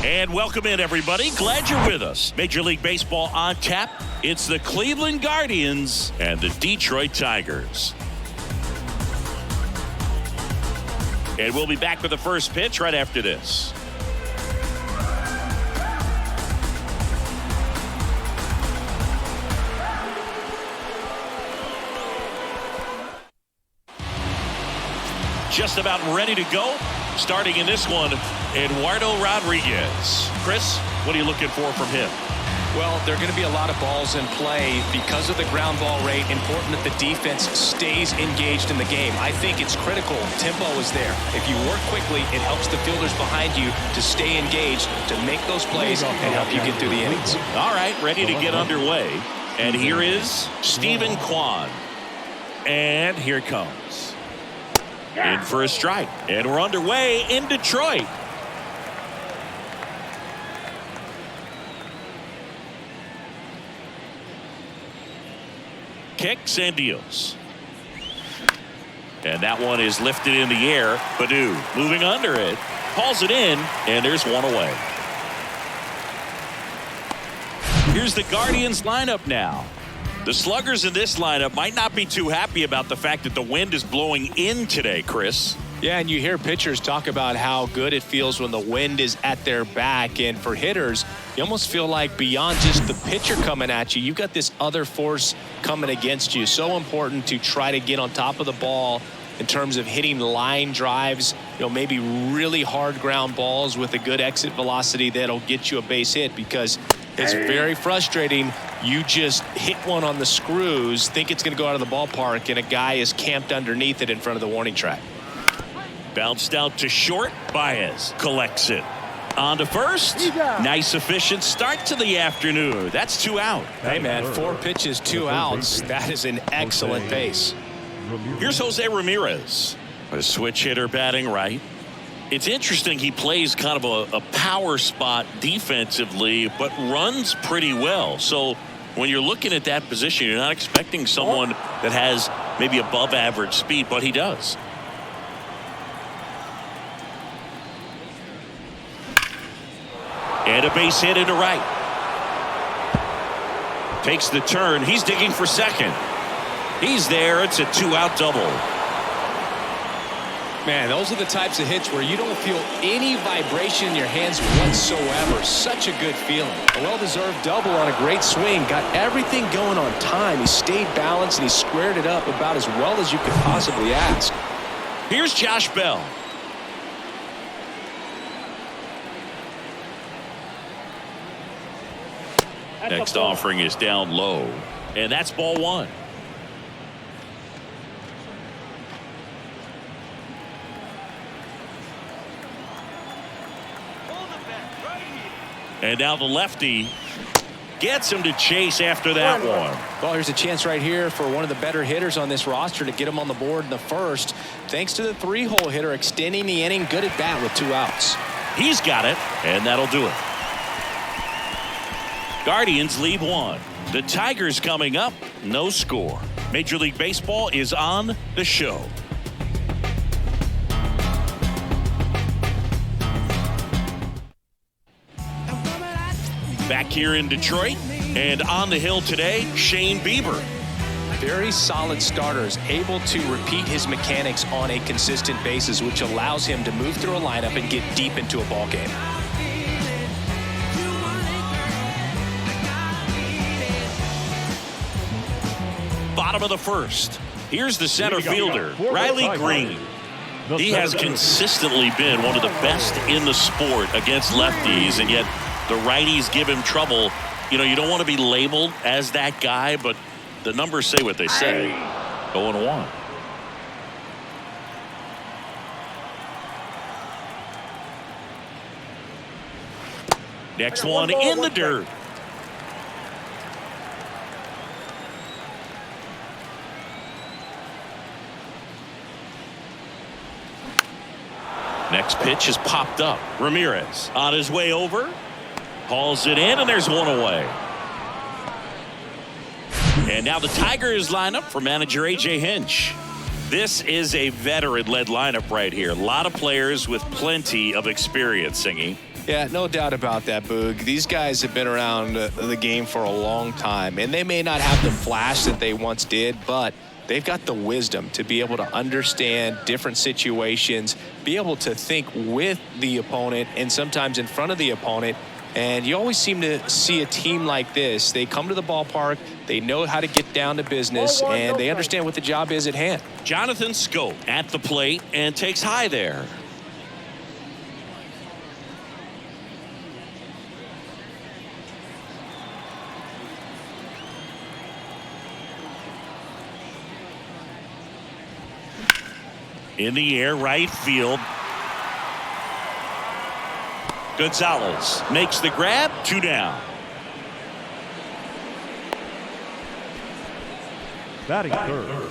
And welcome in, everybody. Glad you're with us. Major League Baseball on tap. It's the Cleveland Guardians and the Detroit Tigers. And we'll be back with the first pitch right after this. Just about ready to go. Starting in this one, Eduardo Rodriguez. Chris, what are you looking for from him? Well, there are going to be a lot of balls in play because of the ground ball rate. Important that the defense stays engaged in the game. I think it's critical. Tempo is there. If you work quickly, it helps the fielders behind you to stay engaged, to make those plays, and help you get through the innings. All right, ready to get underway. And here is Stephen Kwan. And here it comes. In for a strike. And we're underway in Detroit. Kicks and deals. And that one is lifted in the air. Baddoo moving under it. Hauls it in. And there's one away. Here's the Guardians lineup now. The sluggers in this lineup might not be too happy about the fact that the wind is blowing in today, Chris. Yeah, and you hear pitchers talk about how good it feels when the wind is at their back. And for hitters, you almost feel like beyond just the pitcher coming at you, you've got this other force coming against you. So important to try to get on top of the ball in terms of hitting line drives, maybe really hard ground balls with a good exit velocity that'll get you a base hit, because it's very frustrating. You just hit one on the screws, think it's going to go out of the ballpark, and a guy is camped underneath it in front of the warning track. Bounced out to short. Baez collects it. On to first. Nice efficient start to the afternoon. That's 2 out. Hey, man, 4 pitches, 2 outs. That is an excellent pace. Here's Jose Ramirez. A switch hitter batting right. It's interesting, he plays kind of a power spot defensively, but runs pretty well. So when you're looking at that position, you're not expecting someone that has maybe above average speed, but he does. And a base hit into right. Takes the turn. He's digging for second. He's there. It's a 2-out double. Man, those are the types of hits where you don't feel any vibration in your hands whatsoever. Such a good feeling. A well-deserved double on a great swing. Got everything going on time. He stayed balanced and he squared it up about as well as you could possibly ask. Here's Josh Bell. Next offering is down low. And that's ball 1. And now the lefty gets him to chase after that one. Well, here's a chance right here for one of the better hitters on this roster to get him on the board in the first. Thanks to the 3-hole hitter extending the inning. Good at bat with 2 outs. He's got it, and that'll do it. Guardians lead 1. The Tigers coming up, no score. Major League Baseball is on the show. Back here in Detroit, and on the hill today, Shane Bieber. Very solid starters, able to repeat his mechanics on a consistent basis, which allows him to move through a lineup and get deep into a ball game. Bottom of the first. Here's the center fielder, Riley Green. He has consistently been one of the best in the sport against lefties, and yet the righties give him trouble. You don't want to be labeled as that guy, but the numbers say what they say. 0-1. Next one in the dirt. Next pitch is popped up. Ramirez on his way over. Hauls it in, and there's one away. And now the Tigers line up for manager A.J. Hinch. This is a veteran-led lineup right here. A lot of players with plenty of experience, Singy. Yeah, no doubt about that, Boog. These guys have been around the game for a long time, and they may not have the flash that they once did, but they've got the wisdom to be able to understand different situations, be able to think with the opponent and sometimes in front of the opponent. And you always seem to see a team like this. They come to the ballpark, they know how to get down to business, and they understand what the job is at hand. Jonathan Scope at the plate and takes high there. In the air, right field. Gonzalez makes the grab, 2 down. Batting third,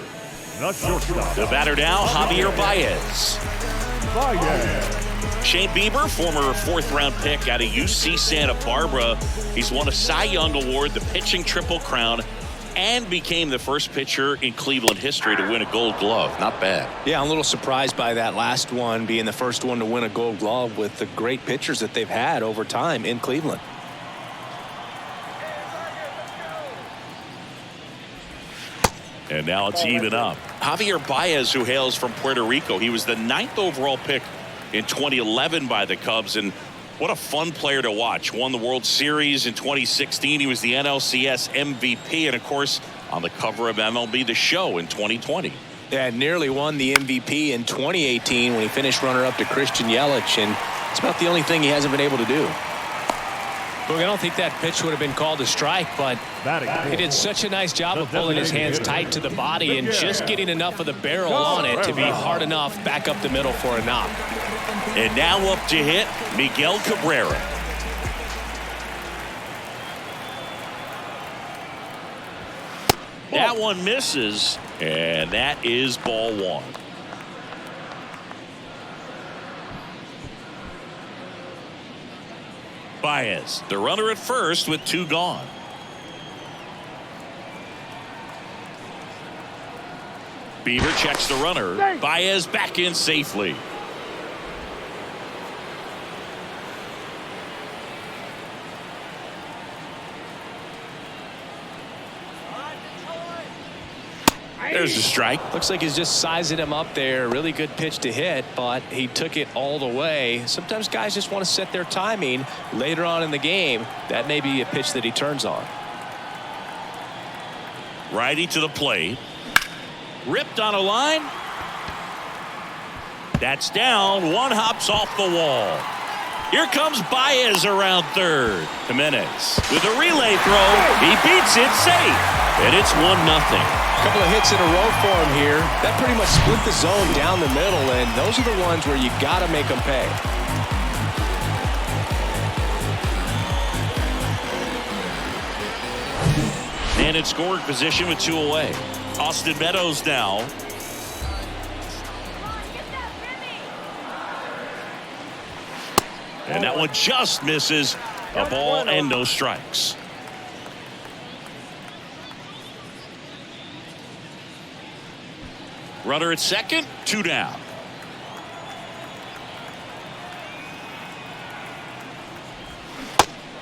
the shortstop. The batter now, Javier Baez. Shane Bieber, former 4th-round pick out of UC Santa Barbara. He's won a Cy Young Award, the pitching Triple Crown, and became the first pitcher in Cleveland history to win a Gold Glove. Not bad. Yeah, I'm a little surprised by that last one being the first one to win a Gold Glove with the great pitchers that they've had over time in Cleveland. And now it's even up. Javier Baez, who hails from Puerto Rico, he was the 9th overall pick in 2011 by the Cubs, and what a fun player to watch. Won the World Series in 2016. He was the NLCS MVP, and of course on the cover of MLB The Show in 2020. Yeah, nearly won the MVP in 2018 when he finished runner-up to Christian Yelich, and it's about the only thing he hasn't been able to do. Look, I don't think that pitch would have been called a strike, but he did such a nice job of pulling his hands tight to the body and just getting enough of the barrel on it to be hard enough back up the middle for a knock. And now up to hit, Miguel Cabrera. That one misses, and that is ball 1. Baez, the runner at first with 2 gone. Bieber checks the runner. Baez back in safely. There's a strike. Looks like he's just sizing him up there. Really good pitch to hit, but he took it all the way. Sometimes guys just want to set their timing later on in the game. That may be a pitch that he turns on. Righty to the plate. Ripped on a line. That's down. One hops off the wall. Here comes Baez around third. Jimenez with a relay throw. He beats it safe. And it's 1-0. A couple of hits in a row for him here. That pretty much split the zone down the middle, and those are the ones where you got to make them pay. And in scoring position with 2 away. Austin Meadows now. And that one just misses. A ball and no strikes. Runner at second, 2 down.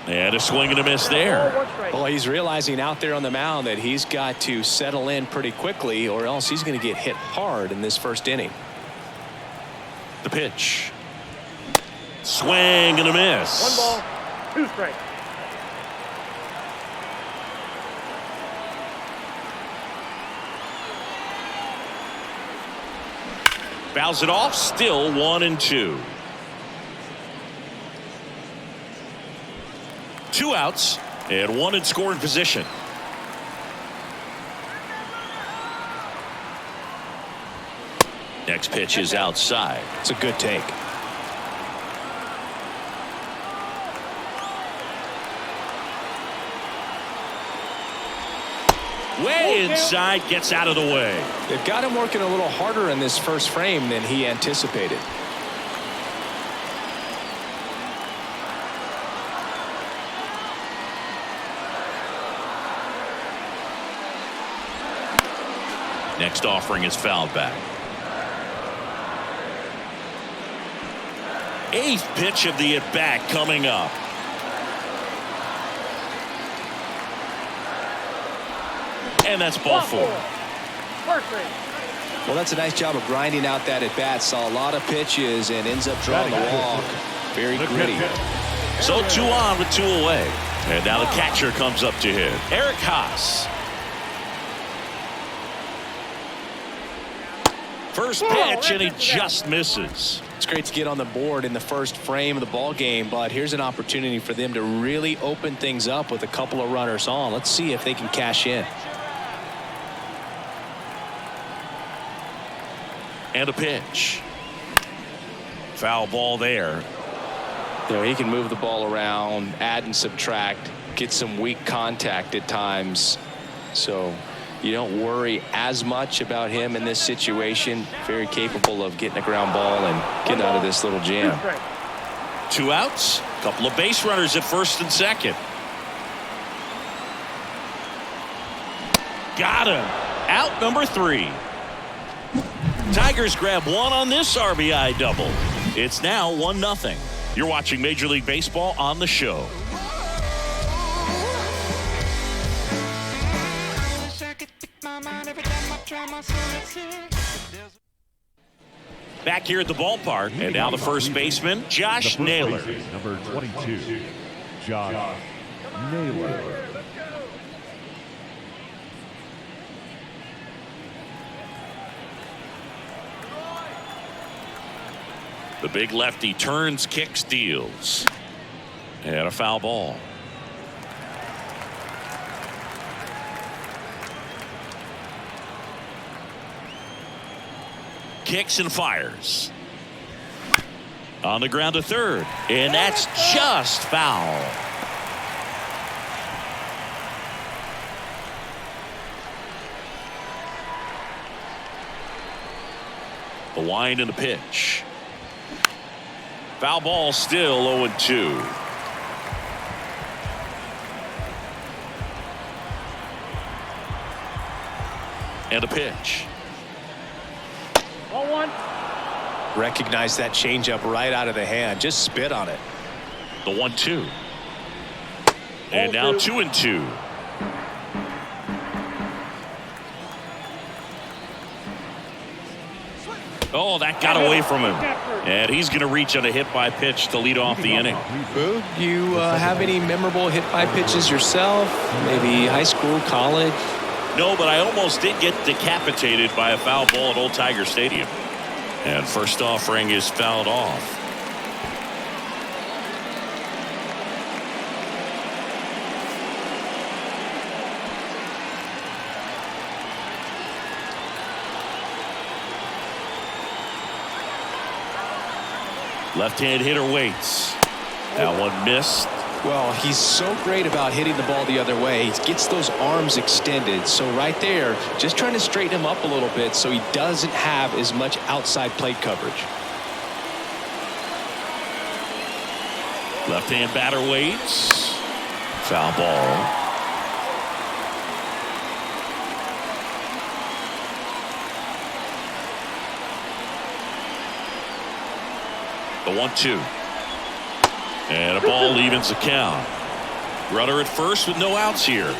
And a swing and a miss there. Well, he's realizing out there on the mound that he's got to settle in pretty quickly or else he's going to get hit hard in this first inning. The pitch. Swing and a miss. 1 ball, 2 strikes. Fouls it off, still 1-2. 2 outs and 1 in scoring position. Next pitch is outside. It's a good take. Way inside, gets out of the way. They've got him working a little harder in this first frame than he anticipated. Next offering is fouled back. 8th pitch of the at-bat coming up. And that's ball 4. Well, that's a nice job of grinding out that at-bat. Saw a lot of pitches and ends up drawing the walk. Very gritty. So 2 on with 2 away. And now the catcher comes up to hit. Eric Haas. First pitch, and he just misses. It's great to get on the board in the first frame of the ball game, but here's an opportunity for them to really open things up with a couple of runners on. Let's see if they can cash in. And a pitch. Foul ball there. You know, he can move the ball around, add and subtract, get some weak contact at times. So you don't worry as much about him in this situation. Very capable of getting a ground ball and getting out of this little jam. 2 outs. Couple of base runners at first and second. Got him. Out number 3. Tigers grab 1 on this RBI double. It's now 1-0. You're watching Major League Baseball on the show. Back here at the ballpark, and now the first baseman, Josh Naylor. Number 22, Josh Naylor. The big lefty turns, kicks, deals. And a foul ball. Kicks and fires. On the ground to third. And that's just foul. The wind and the pitch. Foul ball, still 0-2. And a pitch. Ball 1. Recognize that changeup right out of the hand. Just spit on it. The 1-2. And now 2-2. Oh, that got away from him. And he's going to reach on a hit-by-pitch to lead off the inning. Boog, you have any memorable hit-by pitches yourself? Maybe high school, college? No, but I almost did get decapitated by a foul ball at Old Tiger Stadium. And first offering is fouled off. Left-hand hitter waits. That one missed. Well, he's so great about hitting the ball the other way. He gets those arms extended. So right there, just trying to straighten him up a little bit so he doesn't have as much outside plate coverage. Left-hand batter waits. Foul ball. The 1-2. And a ball evens the count. Runner at first with no outs here.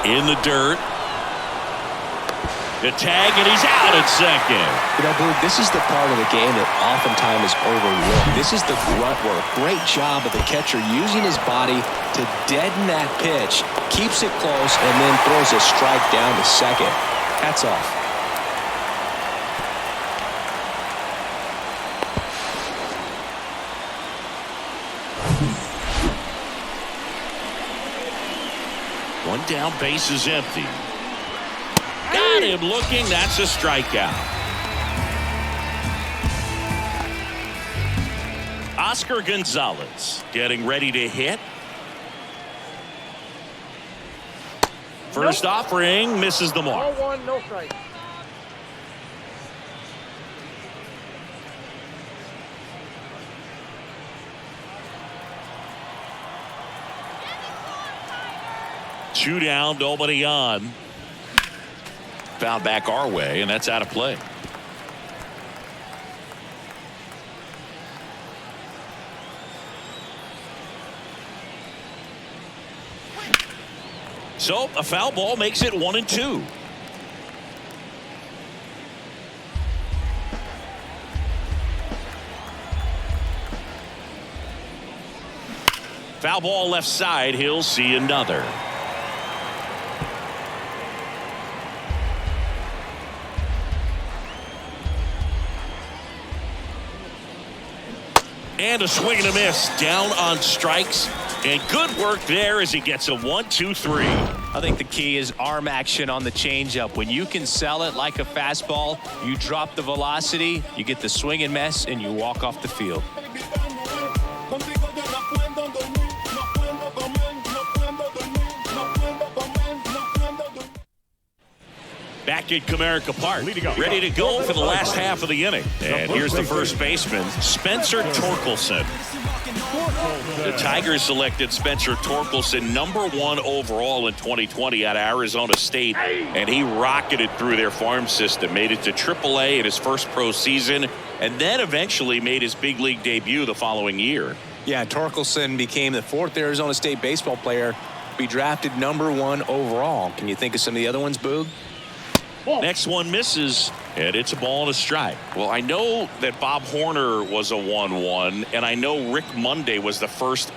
In the dirt. The tag, and he's out at second. You know, Blue, this is the part of the game that oftentimes is overlooked. This is the grunt work. Great job of the catcher using his body to deaden that pitch, keeps it close, and then throws a strike down to second. Hats off. One down, base is empty. Got him looking. That's a strikeout. Oscar Gonzalez getting ready to hit. First offering misses the mark. Ball 1, no strike. 2 down, nobody on. Foul back our way, and that's out of play. So a foul ball makes it 1-2. Foul ball left side. He'll see another. And a swing and a miss. Down on strikes. And good work there as he gets a 1-2-3. I think the key is arm action on the changeup. When you can sell it like a fastball, you drop the velocity, you get the swing and miss, and you walk off the field. Back at Comerica Park, ready to go for the last half of the inning. And here's the first baseman, Spencer Torkelson. The Tigers selected Spencer Torkelson #1 overall in 2020 out of Arizona State, and he rocketed through their farm system, made it to AAA in his first pro season, and then eventually made his big league debut the following year. Yeah, Torkelson became the 4th Arizona State baseball player to be drafted #1 overall. Can you think of some of the other ones, Boog? Next one misses, and it's a ball and a strike. Well, I know that Bob Horner was a 1-1, and I know Rick Monday was the first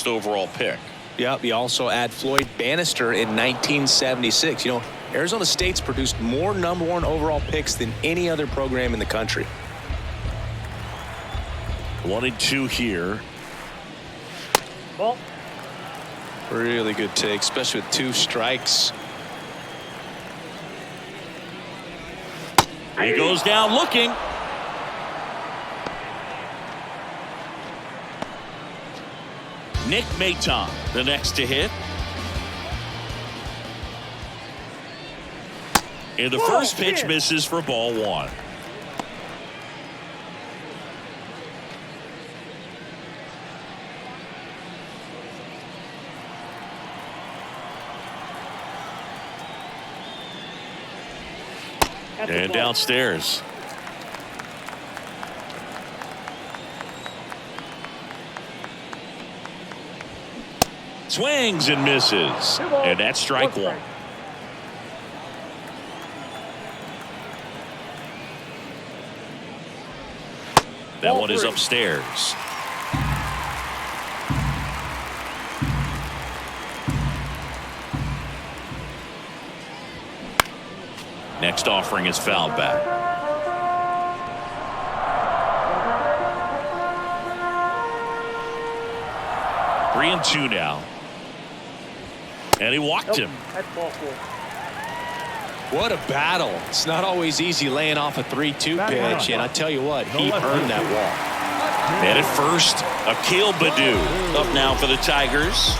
overall pick. Yep, you also add Floyd Bannister in 1976. You know, Arizona State's produced more #1 overall picks than any other program in the country. 1-2 here. Ball. Really good take, especially with 2 strikes. He goes down looking. Nick Maton, the next to hit. And the first pitch misses for ball 1. And downstairs. Swings and misses. And that's strike 1. That one is upstairs. Next offering is fouled back. Three and 2 now. And he walked him. That's ball 4. What a battle. It's not always easy laying off a 3-2 pitch, and I tell you what, he earned that walk. And at first, Akil Baddoo up now for the Tigers.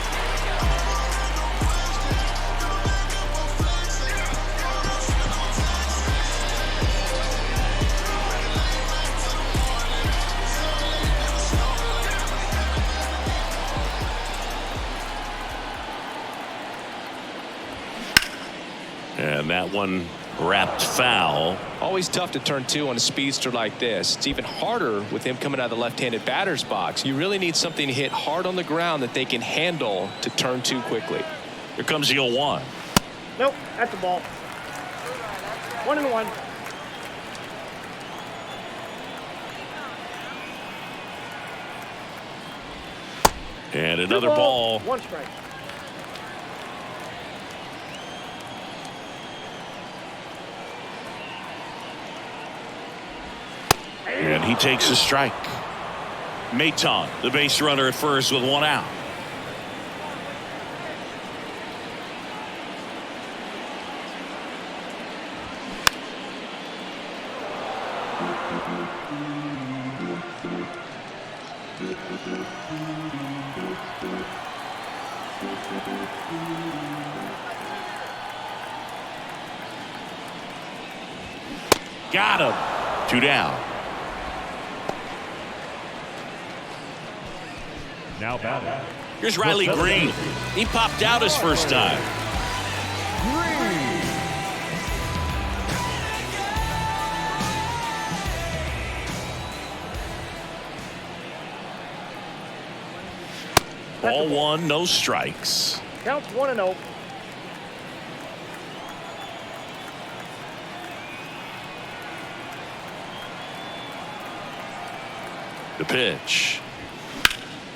And that one wrapped foul. Always tough to turn 2 on a speedster like this. It's even harder with him coming out of the left-handed batter's box. You really need something to hit hard on the ground that they can handle to turn 2 quickly. Here comes the 0-1. Nope, that's the ball. 1-1. And another ball. 1 strike. And he takes a strike. Maton, the base runner at first with 1 out. Got him. 2 down. Now batting Here's Riley Green. He popped out his first time. Ball one, no strikes. Counts 1-0. The pitch.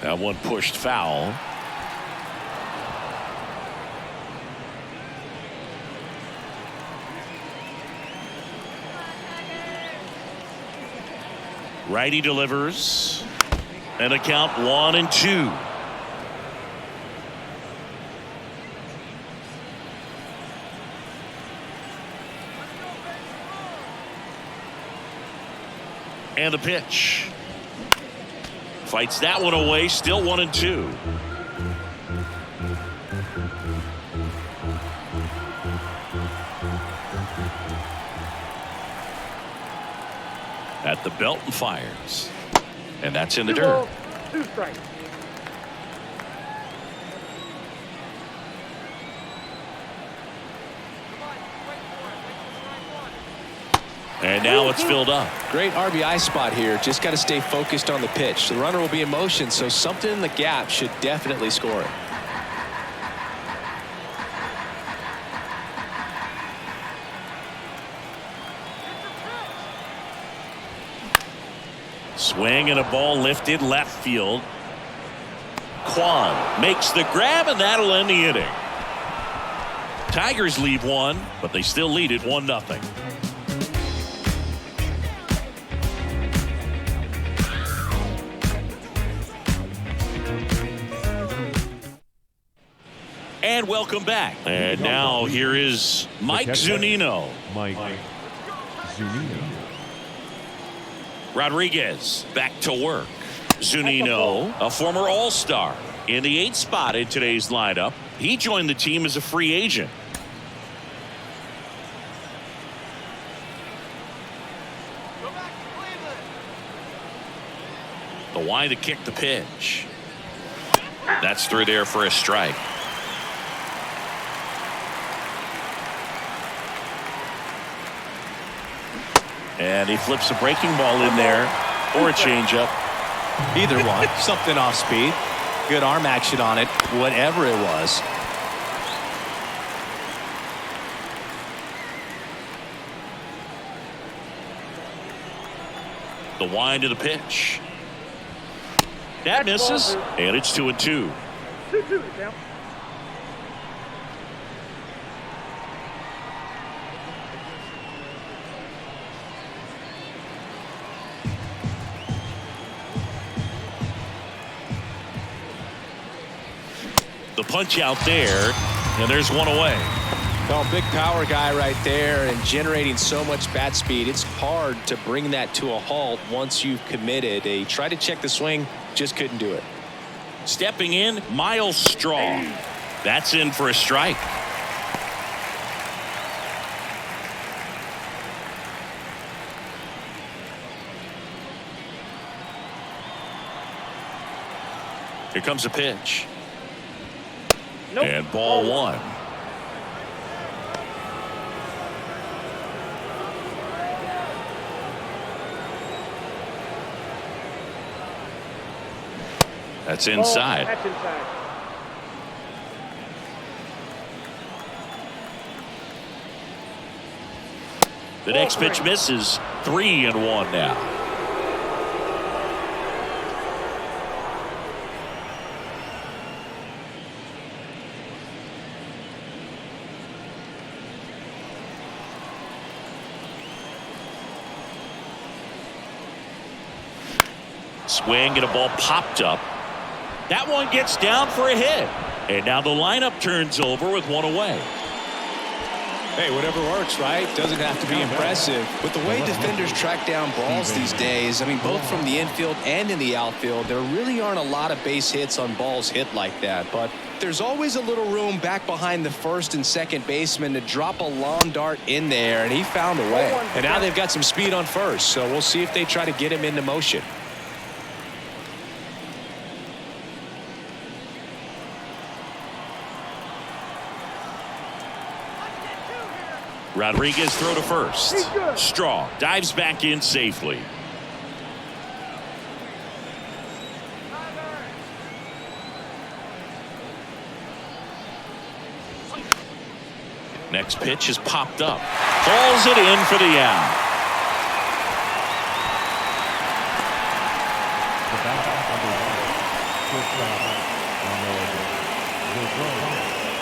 That one pushed foul. Righty delivers. And a count 1-2. And the pitch. Fights that one away, still 1-2. At the belt and fires. And that's in the dirt. 2 strikes. And now it's filled up. Great RBI spot here. Just got to stay focused on the pitch. The runner will be in motion, so something in the gap should definitely score it. Swing and a ball lifted left field. Kwan makes the grab, and that'll end the inning. Tigers leave one, but they still lead it 1-0. And welcome back. And now here is Mike Zunino. Rodriguez back to work. Zunino, a former All-Star, in the 8th spot in today's lineup. He joined the team as a free agent. The wind to kick the pitch. That's through there for a strike. And he flips a breaking ball in there, or a changeup. Either one. Something off speed. Good arm action on it, whatever it was. The wind to the pitch. That misses, and it's 2-2. 2-2 count. The punch out there, and there's one away. Well, big power guy right there and generating so much bat speed. It's hard to bring that to a halt once you've committed. He tried to check the swing, just couldn't do it. Stepping in, Miles Straw. That's in for a strike. Here comes a pitch. Nope. And ball one. That's inside. That's inside. The next pitch misses. 3-1 now. Swing and a ball popped up. That one gets down for a hit. And now the lineup turns over with one away. Hey, whatever works, right? Doesn't have to be impressive. But the way defenders track down balls these days, I mean, both from the infield and in the outfield, there really aren't a lot of base hits on balls hit like that. But there's always a little room back behind the first and second baseman to drop a long dart in there, and he found a way. And now they've got some speed on first, so we'll see if they try to get him into motion. Rodriguez throw to first. Straw dives back in safely. Next pitch is popped up. Hauls it in for the out.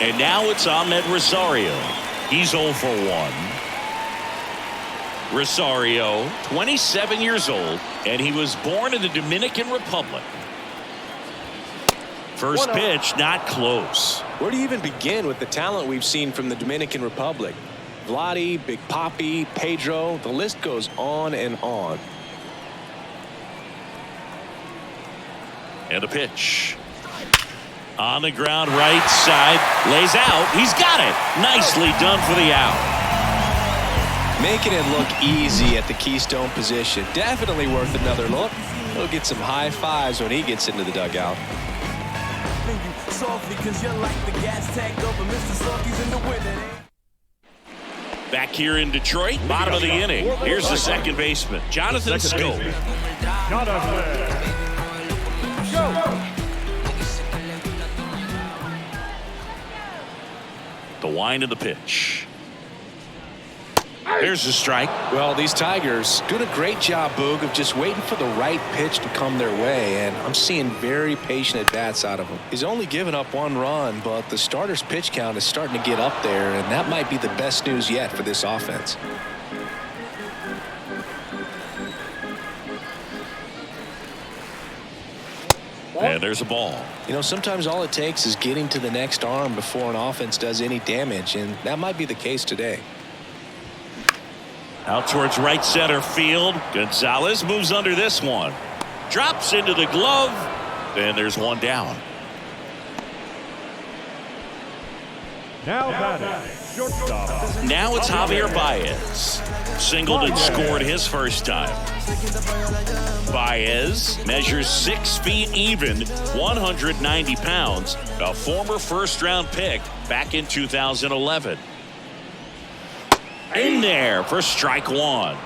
And now it's Ahmed Rosario. He's 0 for 1. Rosario, 27 years old, and he was born in the Dominican Republic. First pitch, not close. Where do you even begin with the talent we've seen from the Dominican Republic? Vladdy, Big Papi, Pedro, the list goes on and on. And a pitch. On the ground, right side, lays out. He's got it. Nicely done for the out. Making it look easy at the keystone position. Definitely worth another look. He'll get some high fives when he gets into the dugout. Back here in Detroit, bottom of the inning. Here's the second baseman, Jonathan Scope. The wind of the pitch. There's the strike. Well, these Tigers doing a great job, Boog, of just waiting for the right pitch to come their way, and I'm seeing very patient at-bats out of him. He's only given up 1 run, but the starter's pitch count is starting to get up there, and that might be the best news yet for this offense. And there's a ball. You know, sometimes all it takes is getting to the next arm before an offense does any damage, and that might be the case today. Out towards right center field. Gonzalez moves under this one. Drops into the glove. And there's one down. Now batting, shortstop. Now it's Javier Baez. Singled and scored his first time. Baez measures 6 feet even, 190 pounds, a former first-round pick back in 2011. In there for strike 1.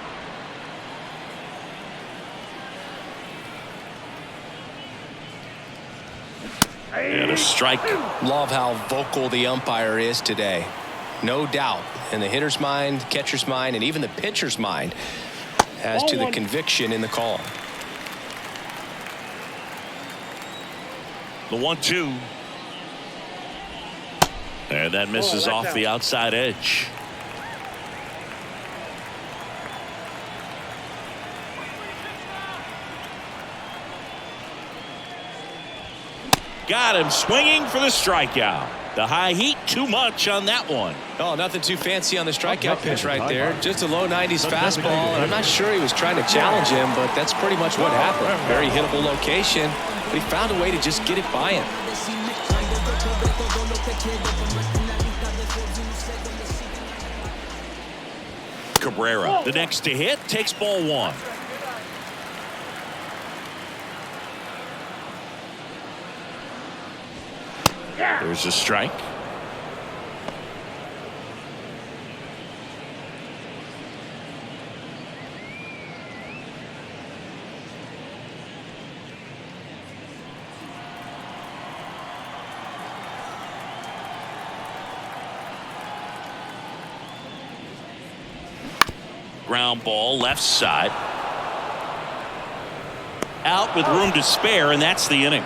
And a strike. Love how vocal the umpire is today. No doubt in the hitter's mind, catcher's mind, and even the pitcher's mind as to the conviction in the call. The 1-2. And that misses off the outside edge. Got him swinging for the strikeout. The high heat, too much on that one. Oh, nothing too fancy on the strikeout pitch right there. Just a low 90s fastball, and I'm not sure he was trying to challenge him, but that's pretty much what happened. Very hittable location, but he found a way to just get it by him. Cabrera, the next to hit, takes ball 1. There's a strike. Ground ball left side. Out with room to spare, and that's the inning.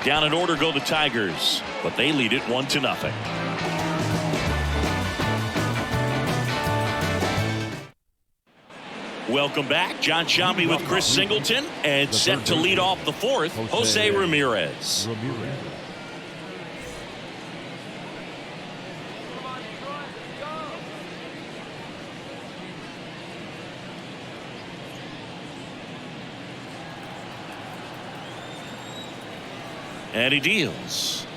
Down in order go the Tigers, but they lead it 1-0. Welcome back. John Sciambi with Chris Singleton, and set to lead off the 4th, Jose Ramirez. And he deals.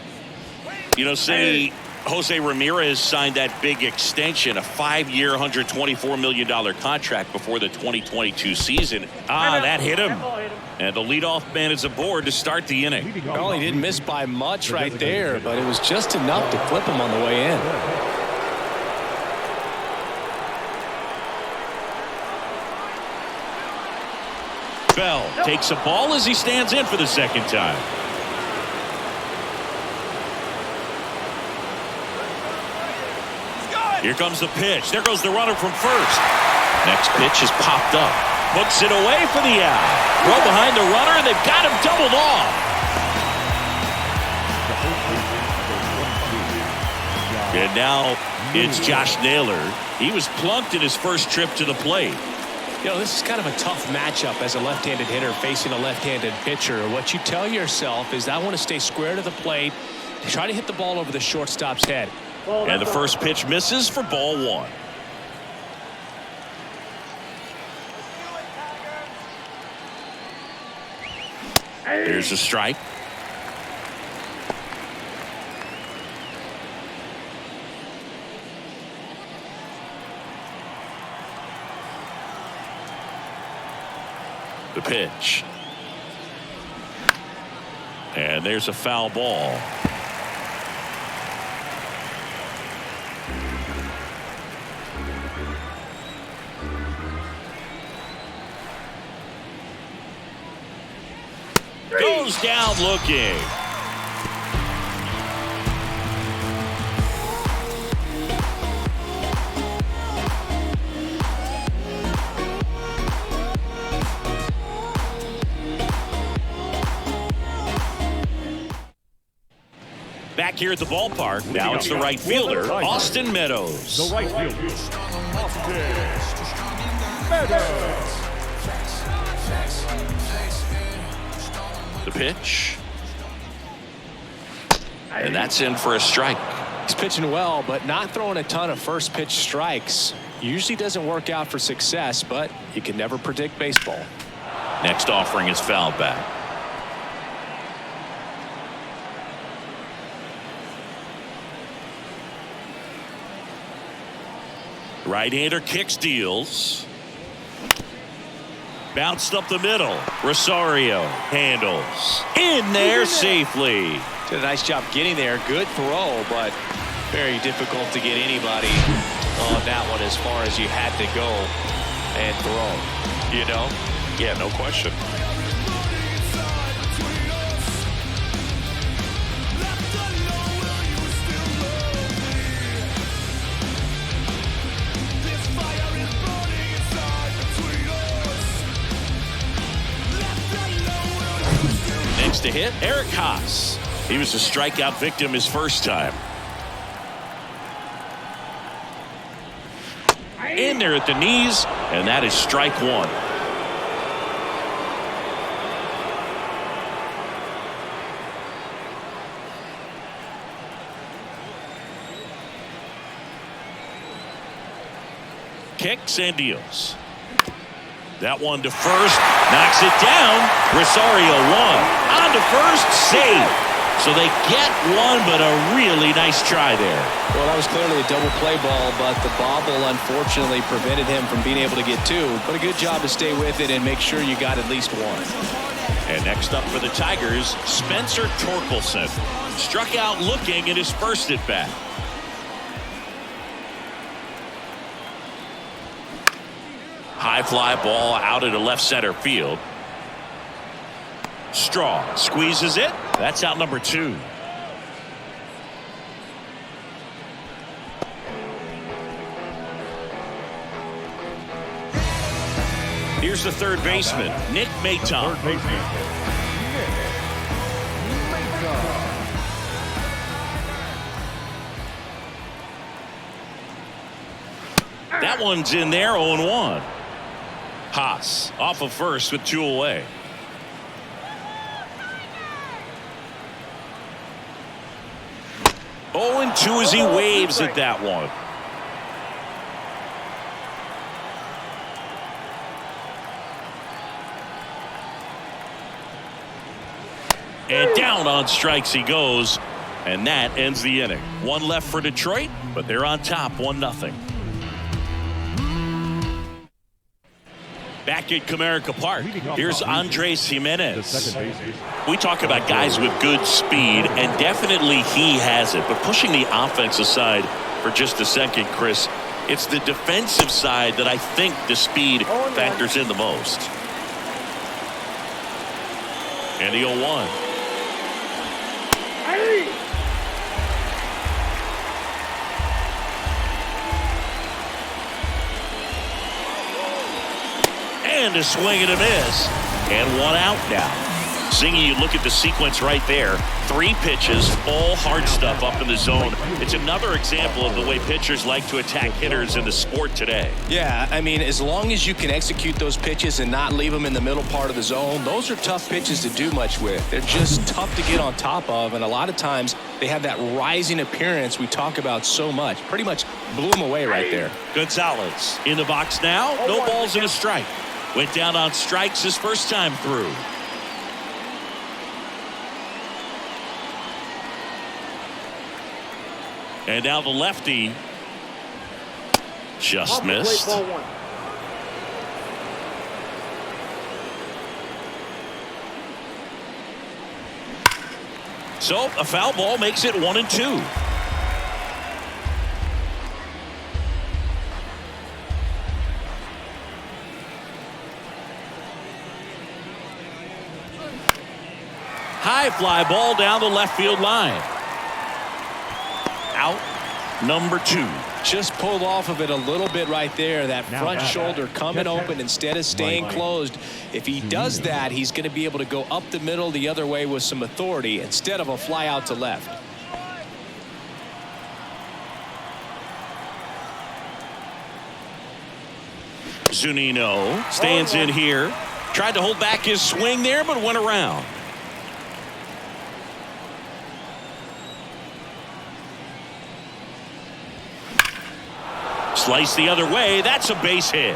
You know, say Jose Ramirez signed that big extension, a 5-year, $124 million contract before the 2022 season. That hit him. And the leadoff man is aboard to start the inning. Well, he didn't miss by much right there, but it was just enough to flip him on the way in. Bell takes a ball as he stands in for the second time. Here comes the pitch. There goes the runner from first. Next pitch is popped up. Hooks it away for the out. Throw behind the runner, and they've got him doubled off. And now it's Josh Naylor. He was plunked in his first trip to the plate. You know, this is kind of a tough matchup as a left-handed hitter facing a left-handed pitcher. What you tell yourself is I want to stay square to the plate, try to hit the ball over the shortstop's head. And the first pitch misses for ball one. Here's a strike. The pitch. And there's a foul ball. Goes down looking. Back here at the ballpark, now it's the right fielder, Austin Meadows. The right fielder, Austin Meadows. The pitch. And that's in for a strike. He's pitching well, but not throwing a ton of first pitch strikes. Usually doesn't work out for success, but you can never predict baseball. Next offering is fouled back. Right-hander kicks, deals. Bounced up the middle. Rosario handles. In there safely. Did a nice job getting there. Good throw, but very difficult to get anybody on that one as far as you had to go and throw. You know? Yeah, no question. Next to hit, Eric Haas. He was a strikeout victim his first time. In there at the knees, and that is strike one. Kicks and deals. That one to first, knocks it down. Rosario one on to first, save. So they get one, but a really nice try there. Well, that was clearly a double play ball, but the bobble unfortunately prevented him from being able to get two. But a good job to stay with it and make sure you got at least one. And next up for the Tigers, Spencer Torkelson. Struck out looking at his first at bat. High fly ball out into left center field. Straw squeezes it. That's out number two. Here's the third baseman, Nick Maton. That one's in there, 0-1. Haas off of first with two away. Oh, and 2 as he waves at that one. And down on strikes he goes, and that ends the inning. One left for Detroit, but they're on top 1-0. Back at Comerica Park, here's Andres Jimenez. We talk about guys with good speed, and definitely he has it. But pushing the offense aside for just a second, Chris, it's the defensive side that I think the speed factors in the most. And the 0-1. Hey! And a swing and a miss. And one out now. Zingy, you look at the sequence right there. 3 pitches, all hard stuff up in the zone. It's another example of the way pitchers like to attack hitters in the sport today. Yeah, I mean, as long as you can execute those pitches and not leave them in the middle part of the zone, those are tough pitches to do much with. They're just tough to get on top of, and a lot of times they have that rising appearance we talk about so much. Pretty much blew them away right there. Gonzalez in the box now. No balls and a strike. Went down on strikes his first time through. And now the lefty just missed. Ball 1. So a foul ball makes it 1-2. High fly ball down the left field line. Out number 2. Just pulled off of it a little bit right there. That front shoulder coming open instead of staying closed. If he does that, he's going to be able to go up the middle the other way with some authority instead of a fly out to left. Zunino stands in here. Tried to hold back his swing there, but went around. Slice the other way. That's a base hit.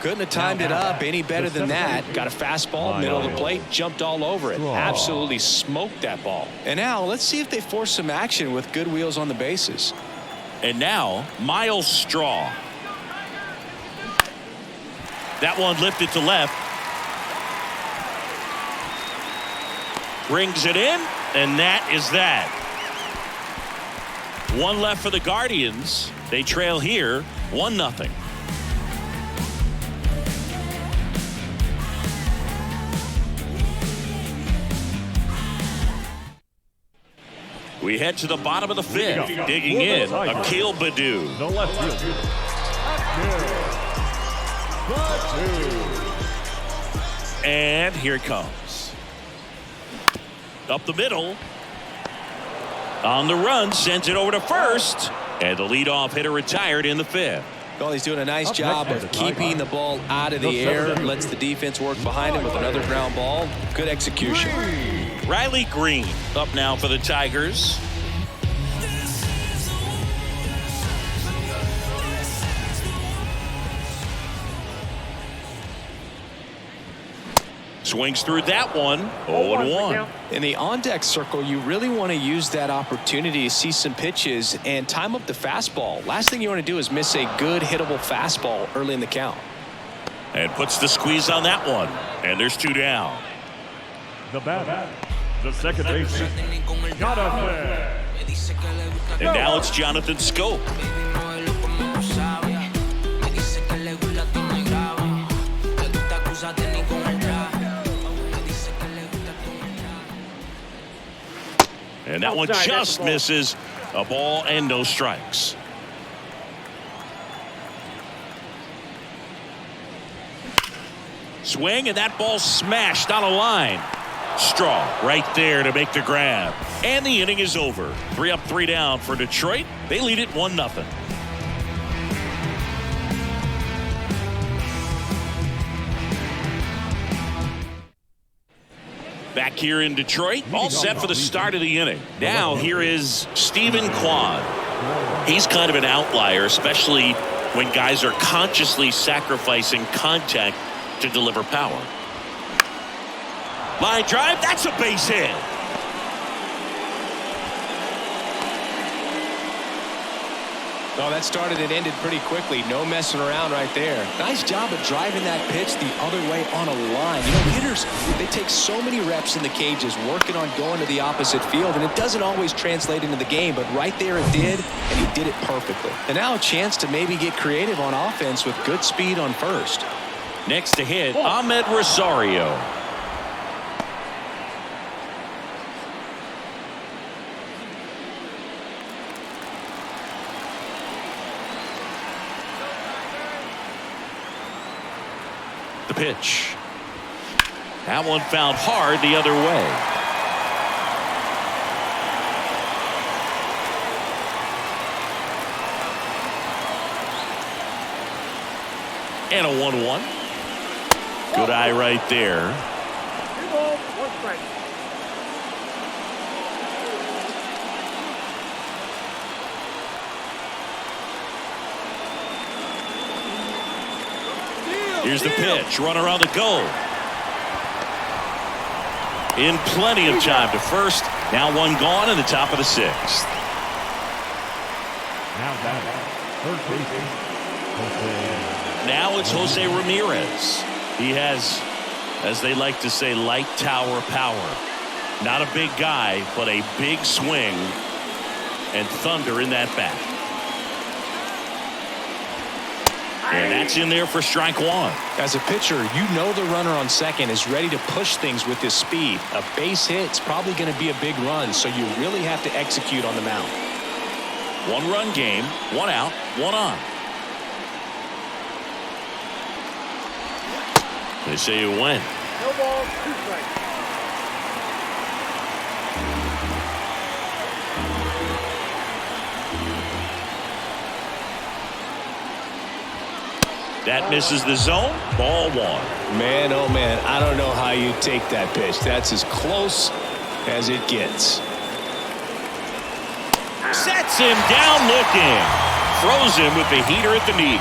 Couldn't have timed it up any better than that. Got a fastball, middle of the plate, jumped all over it. Absolutely smoked that ball. And now let's see if they force some action with good wheels on the bases. And now Miles Straw. That one lifted to left. Brings it in, and that is that. One left for the Guardians. They trail here 1-0. We head to the bottom of the 5th. Digging in, Akil Baddoo. The left fielder, Baddoo. And here it comes. Up the middle. On the run, sends it over to first. And the leadoff hitter retired in the 5th. Well, he's doing a nice job of keeping the ball out of the air. Lets the defense work behind him with another ground ball. Good execution. Riley Green up now for the Tigers. Swings through that one. 0-1. In the on-deck circle, you really want to use that opportunity to see some pitches and time up the fastball. Last thing you want to do is miss a good hittable fastball early in the count. And puts the squeeze on that one. And there's 2 down. The batter, the second baseman, GODLIKE. And now it's Jonathan Scope. And that one just misses. A ball and no strikes. Swing, and that ball smashed on a line. Straw right there to make the grab. And the inning is over. 3 up, 3 down for Detroit. They lead it 1-0. Back here in Detroit, all set for the start of the inning. Now here is Stephen Kwan. He's kind of an outlier, especially when guys are consciously sacrificing contact to deliver power. Line drive, that's a base hit. Oh, that started and ended pretty quickly. No messing around right there. Nice job of driving that pitch the other way on a line. You know, hitters, they take so many reps in the cages working on going to the opposite field, and it doesn't always translate into the game, but right there it did, and he did it perfectly. And now a chance to maybe get creative on offense with good speed on first. Next to hit, Ahmed Rosario. The pitch. That one found hard the other way. And a 1-1. Good eye right there. 2 balls, 1 strike. Here's the pitch. Runner on the goal. In plenty of time to first. Now one gone in the top of the 6th. Now batting, third baseman, Jose. Now it's Jose Ramirez. He has, as they like to say, light tower power. Not a big guy, but a big swing and thunder in that bat. And that's in there for strike 1. As a pitcher, you know the runner on second is ready to push things with his speed. A base hit's probably going to be a big run, so you really have to execute on the mound. 1-run game, 1 out, 1 on. They say you win. No balls, 2 strikes. That misses the zone. Ball 1. Man, oh man, I don't know how you take that pitch. That's as close as it gets. Sets him down looking. Throws him with the heater at the knees.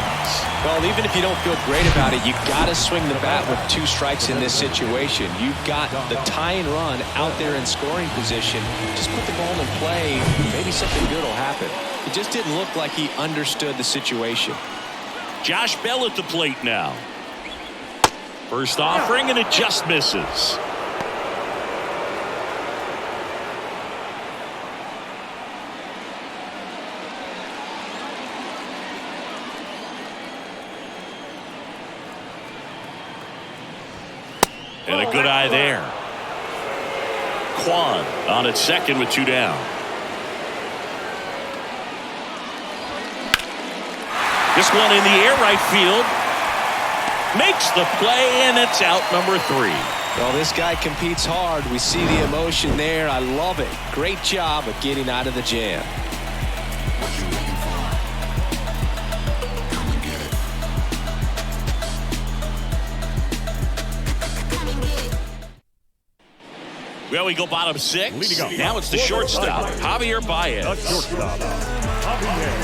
Well, even if you don't feel great about it, you got to swing the bat with 2 strikes in this situation. You've got the tying run out there in scoring position. Just put the ball in play. Maybe something good will happen. It just didn't look like he understood the situation. Josh Bell at the plate now. First offering, and it just misses. And a good eye there. Kwan on at second with 2 down. This one in the air, right field. Makes the play, and it's out, number 3. Well, this guy competes hard. We see the emotion there. I love it. Great job of getting out of the jam. Well, we go bottom 6. Now it's the shortstop, Javier Baez. The shortstop, Javier Baez.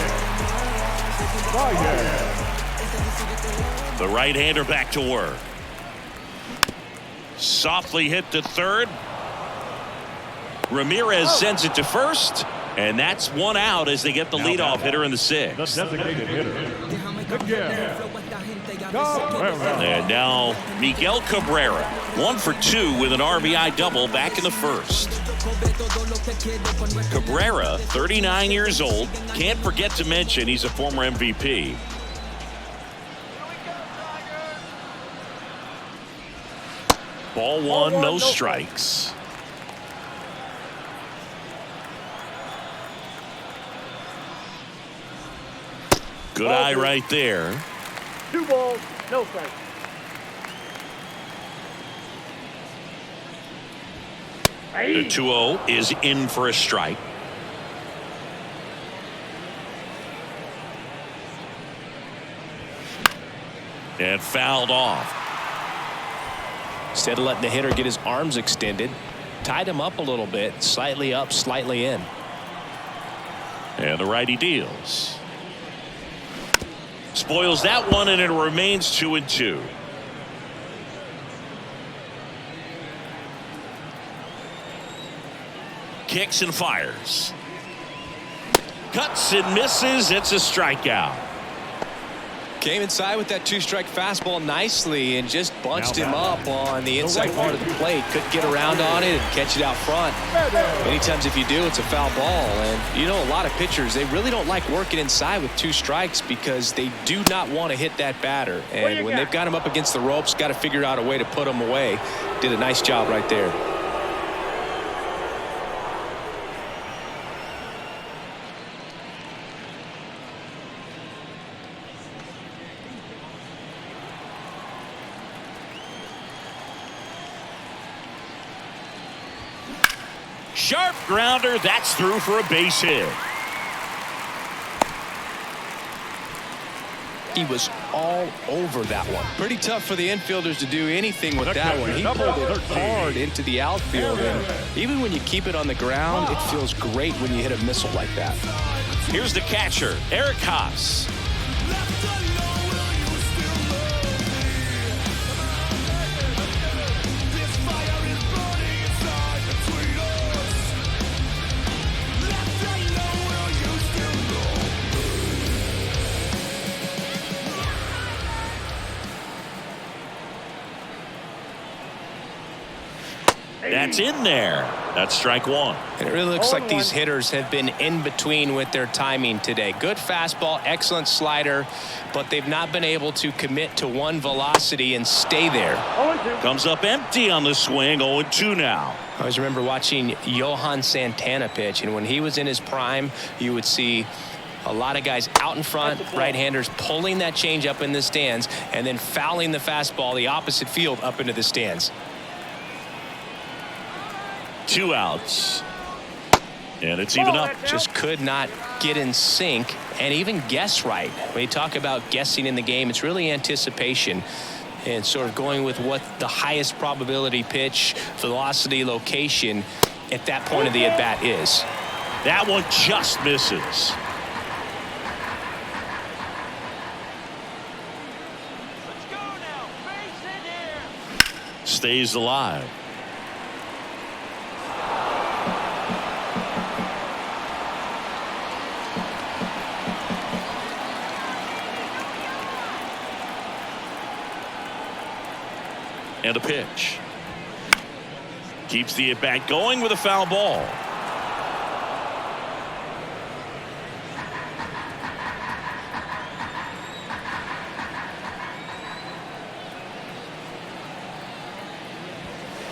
The right-hander back to work. Softly hit to third. Ramirez sends it to first, and that's 1 out as they get the leadoff hitter in the 6th. The designated hitter, Miguel Cabrera. And now Miguel Cabrera, 1 for 2 with an RBI double back in the 1st. Cabrera, 39 years old. Can't forget to mention he's a former MVP. Ball 1, no strikes. Good eye right there. 2 balls, no strikes. The 2-0 is in for a strike. And fouled off. Instead of letting the hitter get his arms extended, tied him up a little bit, slightly up, slightly in. And the righty deals. Spoils that one, and it remains 2-2. Kicks and fires. Cuts and misses. It's a strikeout. Came inside with that two-strike fastball nicely and just bunched him up on the inside part of the plate. Couldn't get around on it and catch it out front. Many times if you do, it's a foul ball. And, you know, a lot of pitchers, they really don't like working inside with 2 strikes because they do not want to hit that batter. And when they've got him up against the ropes, got to figure out a way to put him away. Did a nice job right there. Sharp grounder. That's through for a base hit. He was all over that one. Pretty tough for the infielders to do anything with that one. He pulled it hard into the outfield. And even when you keep it on the ground, it feels great when you hit a missile like that. Here's the catcher, Eric Haas. That's in there. That's strike 1. And it really looks like these hitters have been in between with their timing today. Good fastball, excellent slider, but they've not been able to commit to one velocity and stay there. Comes up empty on the swing. 0-2 now. I always remember watching Johan Santana pitch, and when he was in his prime, you would see a lot of guys out in front, right-handers pulling that change up in the stands and then fouling the fastball the opposite field up into the stands. 2 outs. And it's even up. Just could not get in sync and even guess right. When you talk about guessing in the game, it's really anticipation and sort of going with what the highest probability pitch, velocity, location at that point of the at-bat is. That one just misses. Stays alive. And a pitch. Keeps the at-bat going with a foul ball.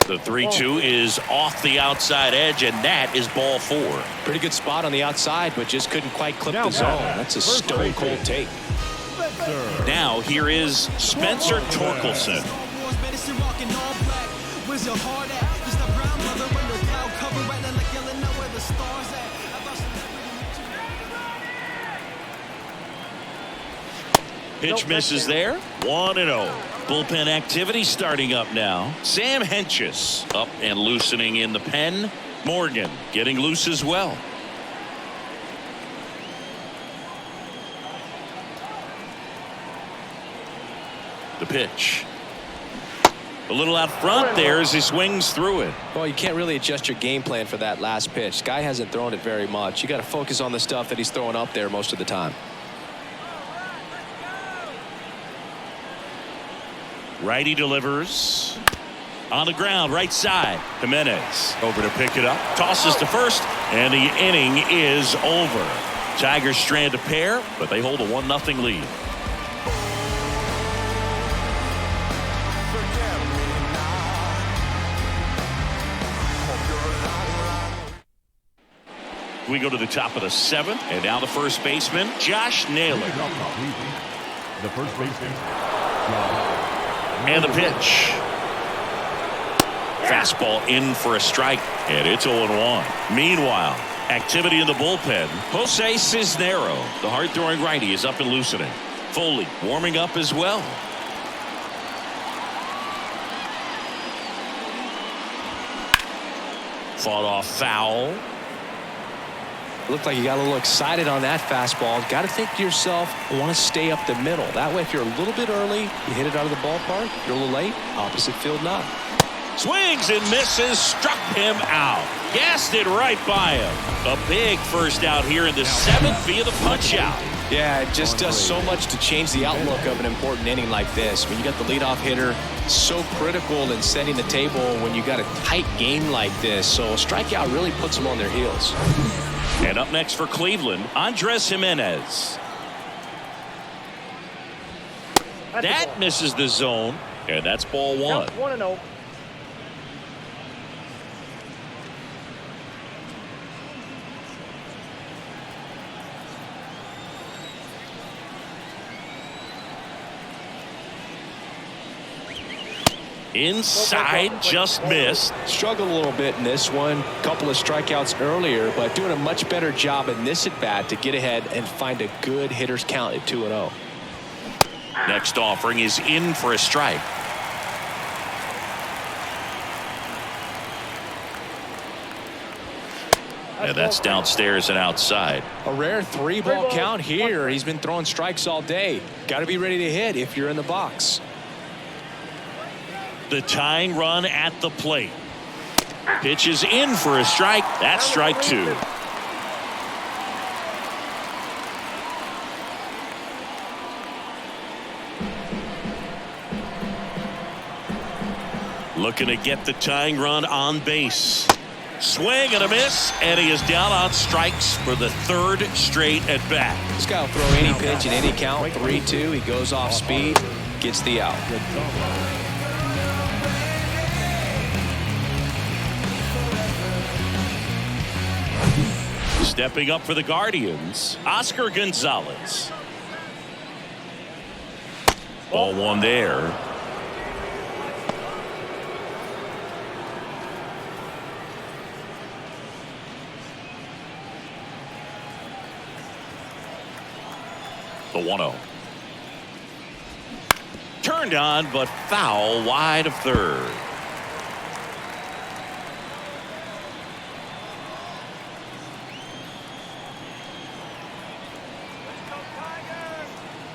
The 3-2 is off the outside edge, and that is ball 4. Pretty good spot on the outside, but just couldn't quite clip the zone. That's a stone-cold take. Now here is Spencer Torkelson. Pitch misses there. 1-0. Bullpen activity starting up now. Sam Hentges up and loosening in the pen. Morgan getting loose as well. The pitch. A little out front there as he swings through it. Well, you can't really adjust your game plan for that last pitch. Guy hasn't thrown it very much. You got to focus on the stuff that he's throwing up there most of the time. Righty delivers. On the ground, right side. Jimenez over to pick it up. Tosses to first, and the inning is over. Tigers strand a pair, but they hold a 1-0 lead. We go to the top of the 7th, and now the first baseman, Josh Naylor. The first baseman. And the pitch. Fastball in for a strike, and it's 0-1. Meanwhile, activity in the bullpen. Jose Cisnero, the hard-throwing righty, is up and loosening. Foley warming up as well. Fought off foul. Looked like you got a little excited on that fastball. Got to think to yourself, I want to stay up the middle. That way, if you're a little bit early, you hit it out of the ballpark. You're a little late, opposite field not. Swings and misses, struck him out. Gassed it right by him. A big first out here in the 7th via the punch out. Yeah, it just does so much to change the outlook of an important inning like this. When you got the leadoff hitter, so critical in setting the table when you got a tight game like this. So a strikeout really puts them on their heels. And up next for Cleveland, Andres Jimenez. That misses the zone, and that's ball one. 1-0. Inside, just missed. Struggled a little bit in this one. Couple of strikeouts earlier, but doing a much better job in this at-bat to get ahead and find a good hitter's count at 2-0. Next offering is in for a strike. And that's downstairs and outside. A rare 3-ball count here. He's been throwing strikes all day. Got to be ready to hit if you're in the box. The tying run at the plate. Pitch is in for a strike. That's strike two. Looking to get the tying run on base. Swing and a miss, and he is down on strikes for the third straight at bat. This guy will throw any pitch in any count. 3-2. He goes off speed, gets the out. Stepping up for the Guardians, Oscar Gonzalez. Ball one there. The 1-0. Turned on, but foul wide of third.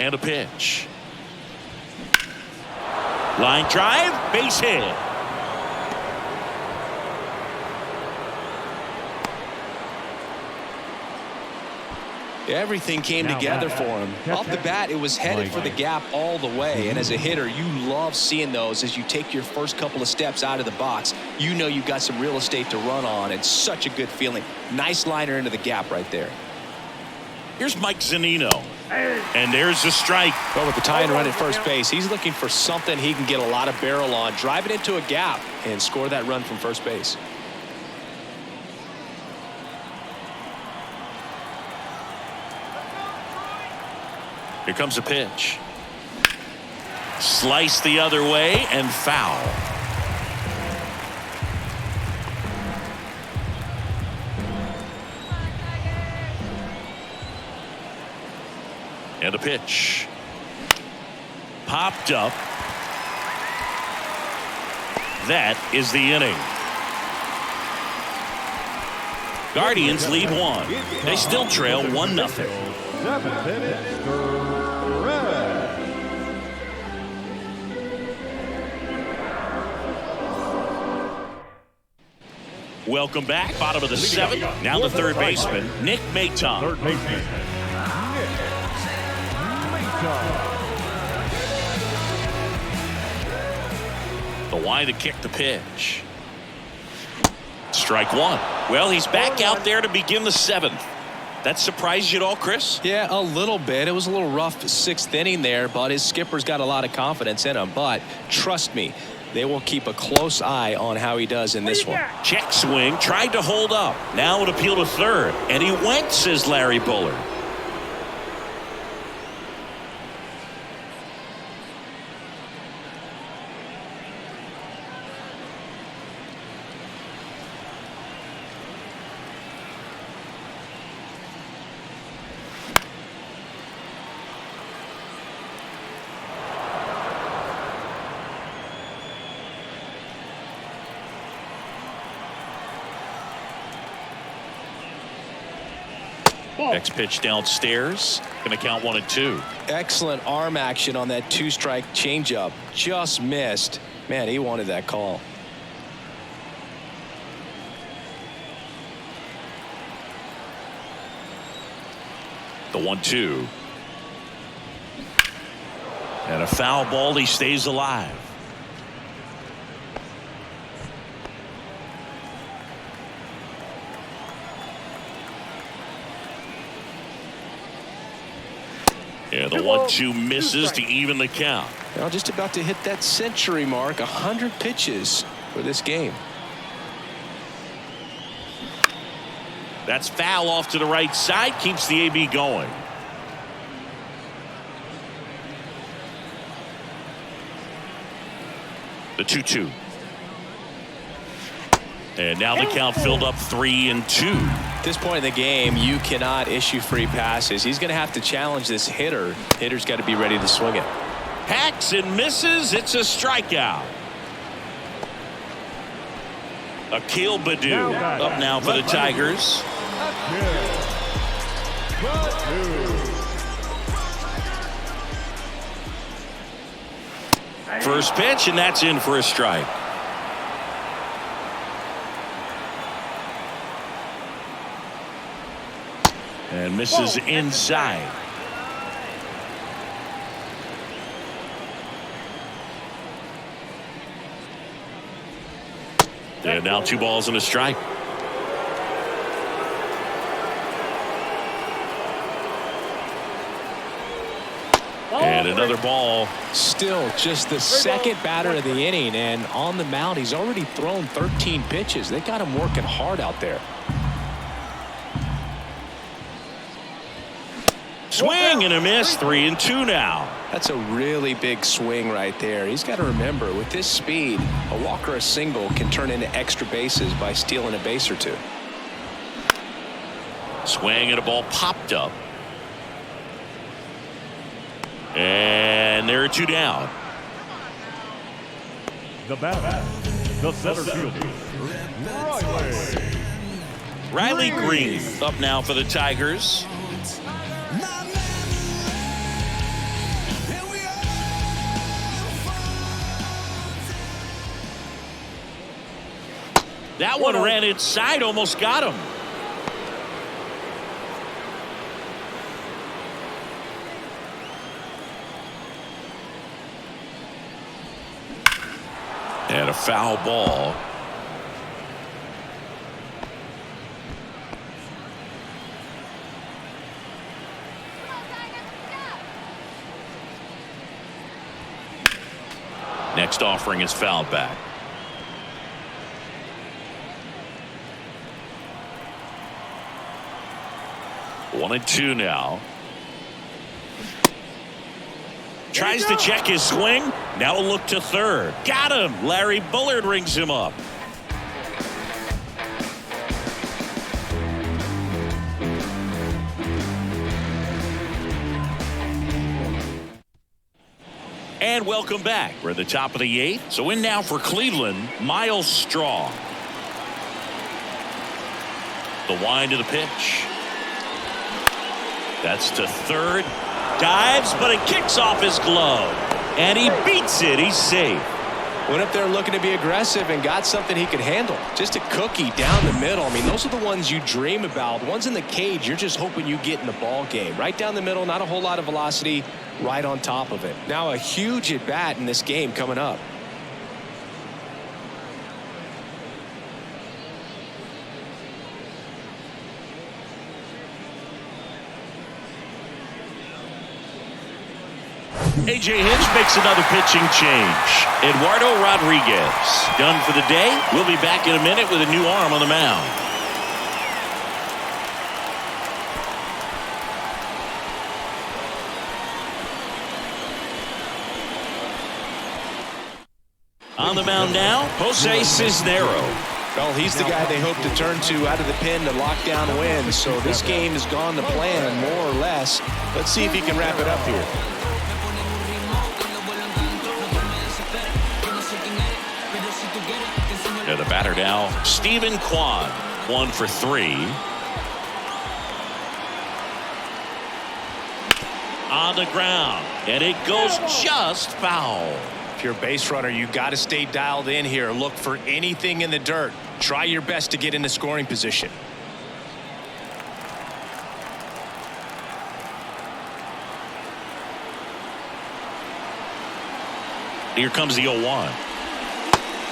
And a pitch. Line drive, base hit. Everything came together for him. Off the bat, it was headed for the gap all the way. And as a hitter, you love seeing those as you take your first couple of steps out of the box. You know you've got some real estate to run on. It's such a good feeling. Nice liner into the gap right there. Here's Mike Zunino. And there's a strike. Well, with the tying run at first base, he's looking for something he can get a lot of barrel on. Drive it into a gap and score that run from first base. Here comes a pitch. Slice the other way and foul. And a pitch. Popped up. That is the inning. Guardians lead one. They still trail 1-0. 7 minutes for Red. Welcome back. Bottom of the 7th. Now the third baseman, Nick Maton. Third baseman, Nick Maton. The line to kick the pitch. Strike one. Well, he's back out there to begin the 7th. That surprised you at all, Chris? Yeah, a little bit. It was a little rough 6th inning there, but his skipper's got a lot of confidence in him. But trust me, they will keep a close eye on how he does in this one. Check swing, tried to hold up. Now an appeal to third. And he went, says Larry Bullard. Next pitch downstairs. Going to count 1 and 2. Excellent arm action on that 2-strike changeup. Just missed. Man, he wanted that call. The 1-2. And a foul ball. He stays alive. Yeah, the 1-2 misses to even the count. Now just about to hit that century mark. 100 pitches for this game. That's foul off to the right side. Keeps the AB going. The 2-2. And now the count filled up 3-2. At this point in the game, you cannot issue free passes. He's going to have to challenge this hitter. Hitter's got to be ready to swing it. Hacks and misses. It's a strikeout. Akil Baddoo up now for the Tigers. First pitch, and that's in for a strike. And misses inside. And now 2 balls and a strike. And another ball. Still just the second batter of the inning, and on the mound he's already thrown 13 pitches. They got him working hard out there. Swing and a miss. 3-2 now. That's a really big swing right there. He's got to remember, with this speed, a walk or a single can turn into extra bases by stealing a base or two. Swing and a ball popped up. And there are 2 down. The batter, the center fielder, Riley Green up now for the Tigers. That one ran inside, almost got him. And a foul ball. Next offering is fouled back. One and 2 now. Tries to check his swing. Now a look to third. Got him. Larry Bullard rings him up. And welcome back. We're at the top of the 8th. So in now for Cleveland, Miles Straw. The wind to the pitch. That's to third. Dives, but it kicks off his glove. And he beats it. He's safe. Went up there looking to be aggressive and got something he could handle. Just a cookie down the middle. I mean, those are the ones you dream about. The ones in the cage, you're just hoping you get in the ball game. Right down the middle, not a whole lot of velocity, right on top of it. Now a huge at bat in this game coming up. A.J. Hinch makes another pitching change. Eduardo Rodriguez done for the day. We'll be back in a minute with a new arm on the mound. On the mound now, Jose Cisnero. Well, he's the guy they hope to turn to out of the pen to lock down wins. So this game has gone to plan, more or less. Let's see if he can wrap it up here. Yeah, the batter now, Stephen Kwan, 1 for 3. On the ground, and it goes just foul. If you're a base runner, you got to stay dialed in here. Look for anything in the dirt. Try your best to get into scoring position. Here comes the 0-1.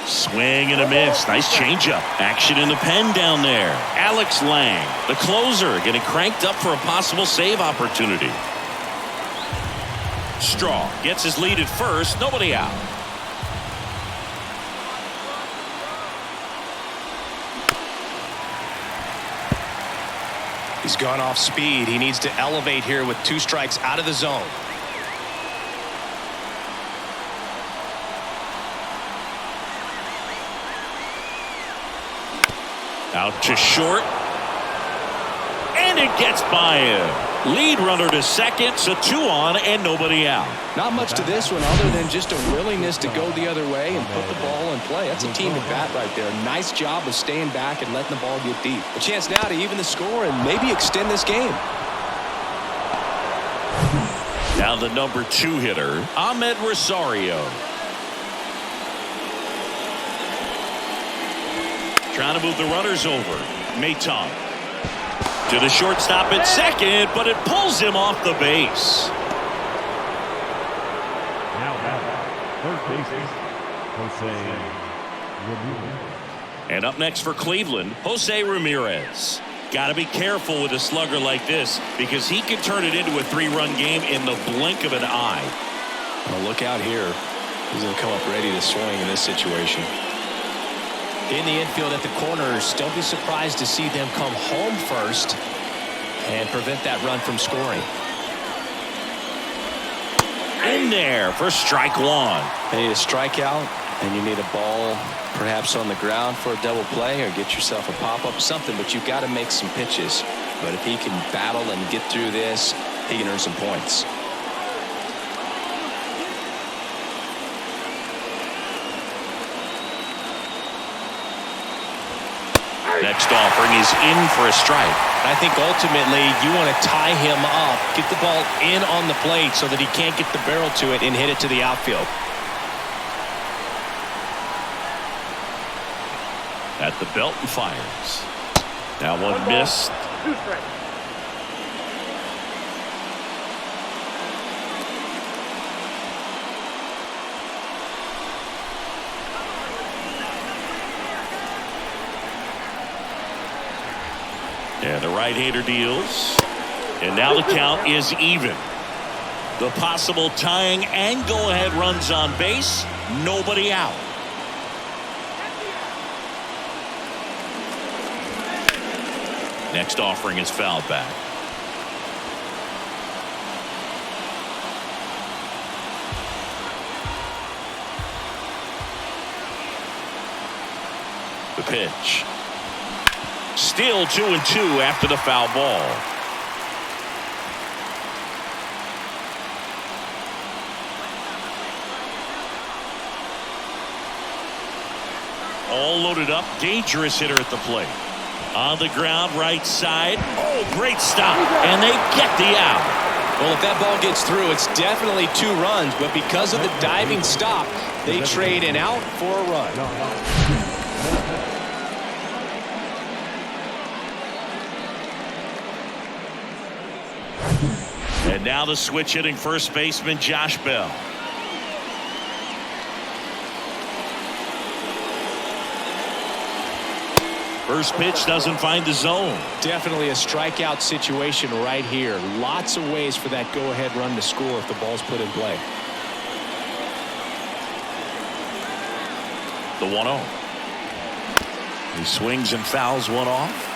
Swing and a miss. Nice changeup. Action in the pen down there. Alex Lang, the closer, getting cranked up for a possible save opportunity. Straw gets his lead at first. Nobody out. He's gone off speed. He needs to elevate here with 2 strikes out of the zone. Out to short. And it gets by him. Lead runner to second, so 2 on and nobody out. Not much to this one other than just a willingness to go the other way and put the ball in play. That's a team at bat right there. Nice job of staying back and letting the ball get deep. A chance now to even the score and maybe extend this game. Now the number 2 hitter, Ahmed Rosario. Trying to move the runners over. Maton to the shortstop at second, but it pulls him off the base. Now third baseman, Jose Ramirez. And up next for Cleveland, Jose Ramirez. Got to be careful with a slugger like this because he can turn it into a 3-run game in the blink of an eye. Well, look out here. He's going to come up ready to swing in this situation. In the infield at the corners, don't be surprised to see them come home first and prevent that run from scoring. In there for strike 1. You need a strikeout, and you need a ball perhaps on the ground for a double play or get yourself a pop-up, something, but you've got to make some pitches. But if he can battle and get through this, he can earn some points. Next offering is in for a strike. I think ultimately you want to tie him up, get the ball in on the plate so that he can't get the barrel to it and hit it to the outfield. At the belt and fires. Now one missed. 2 strikes. And the right-hander deals. And now the count is even. The possible tying and go-ahead runs on base. Nobody out. Next offering is fouled back. The pitch. Still 2-2 after the foul ball. All loaded up. Dangerous hitter at the plate. On the ground, right side. Oh, great stop. And they get the out. Well, if that ball gets through, it's definitely 2 runs, but because of the diving stop, they trade an out for a run. And now the switch hitting first baseman Josh Bell. First pitch doesn't find the zone. Definitely a strikeout situation right here. Lots of ways for that go-ahead run to score if the ball's put in play. The 1-0. He swings and fouls one off.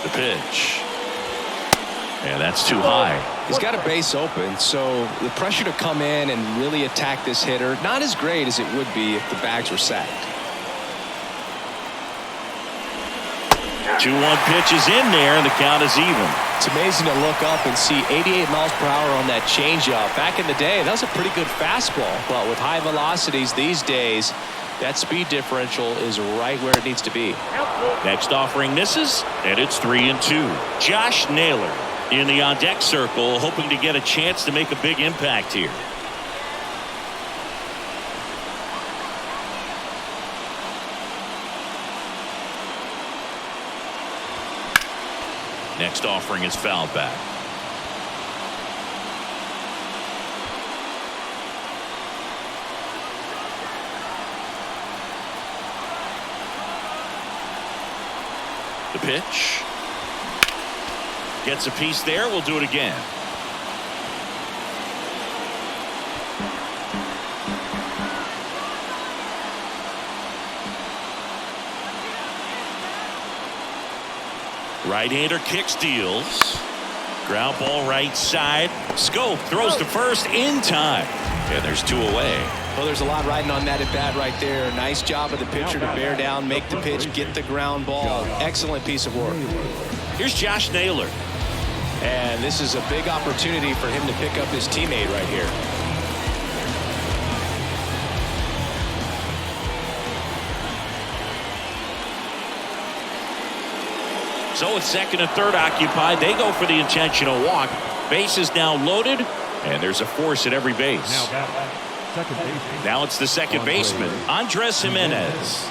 The pitch. And that's too high. He's got a base open, so the pressure to come in and really attack this hitter, not as great as it would be if the bags were sacked. 2-1 pitch is in there, and the count is even. It's amazing to look up and see 88 miles per hour on that changeup. Back in the day, that was a pretty good fastball, but with high velocities these days, that speed differential is right where it needs to be. Next offering misses, and it's 3-2. Josh Naylor in the on-deck circle, hoping to get a chance to make a big impact here. Next offering is fouled back. The pitch. Gets a piece there. We'll do it again. Right-hander kicks, deals. Ground ball right side. Scope throws to first in time. And there's 2 away. Well, there's a lot riding on that at bat right there. Nice job of the pitcher to bear down, make the pitch, get the ground ball. Excellent piece of work. Here's Josh Naylor. And this is a big opportunity for him to pick up his teammate right here. So with second and third occupied, they go for the intentional walk. Base is now loaded, and there's a force at every base. Now it's the second baseman, Andres Jimenez.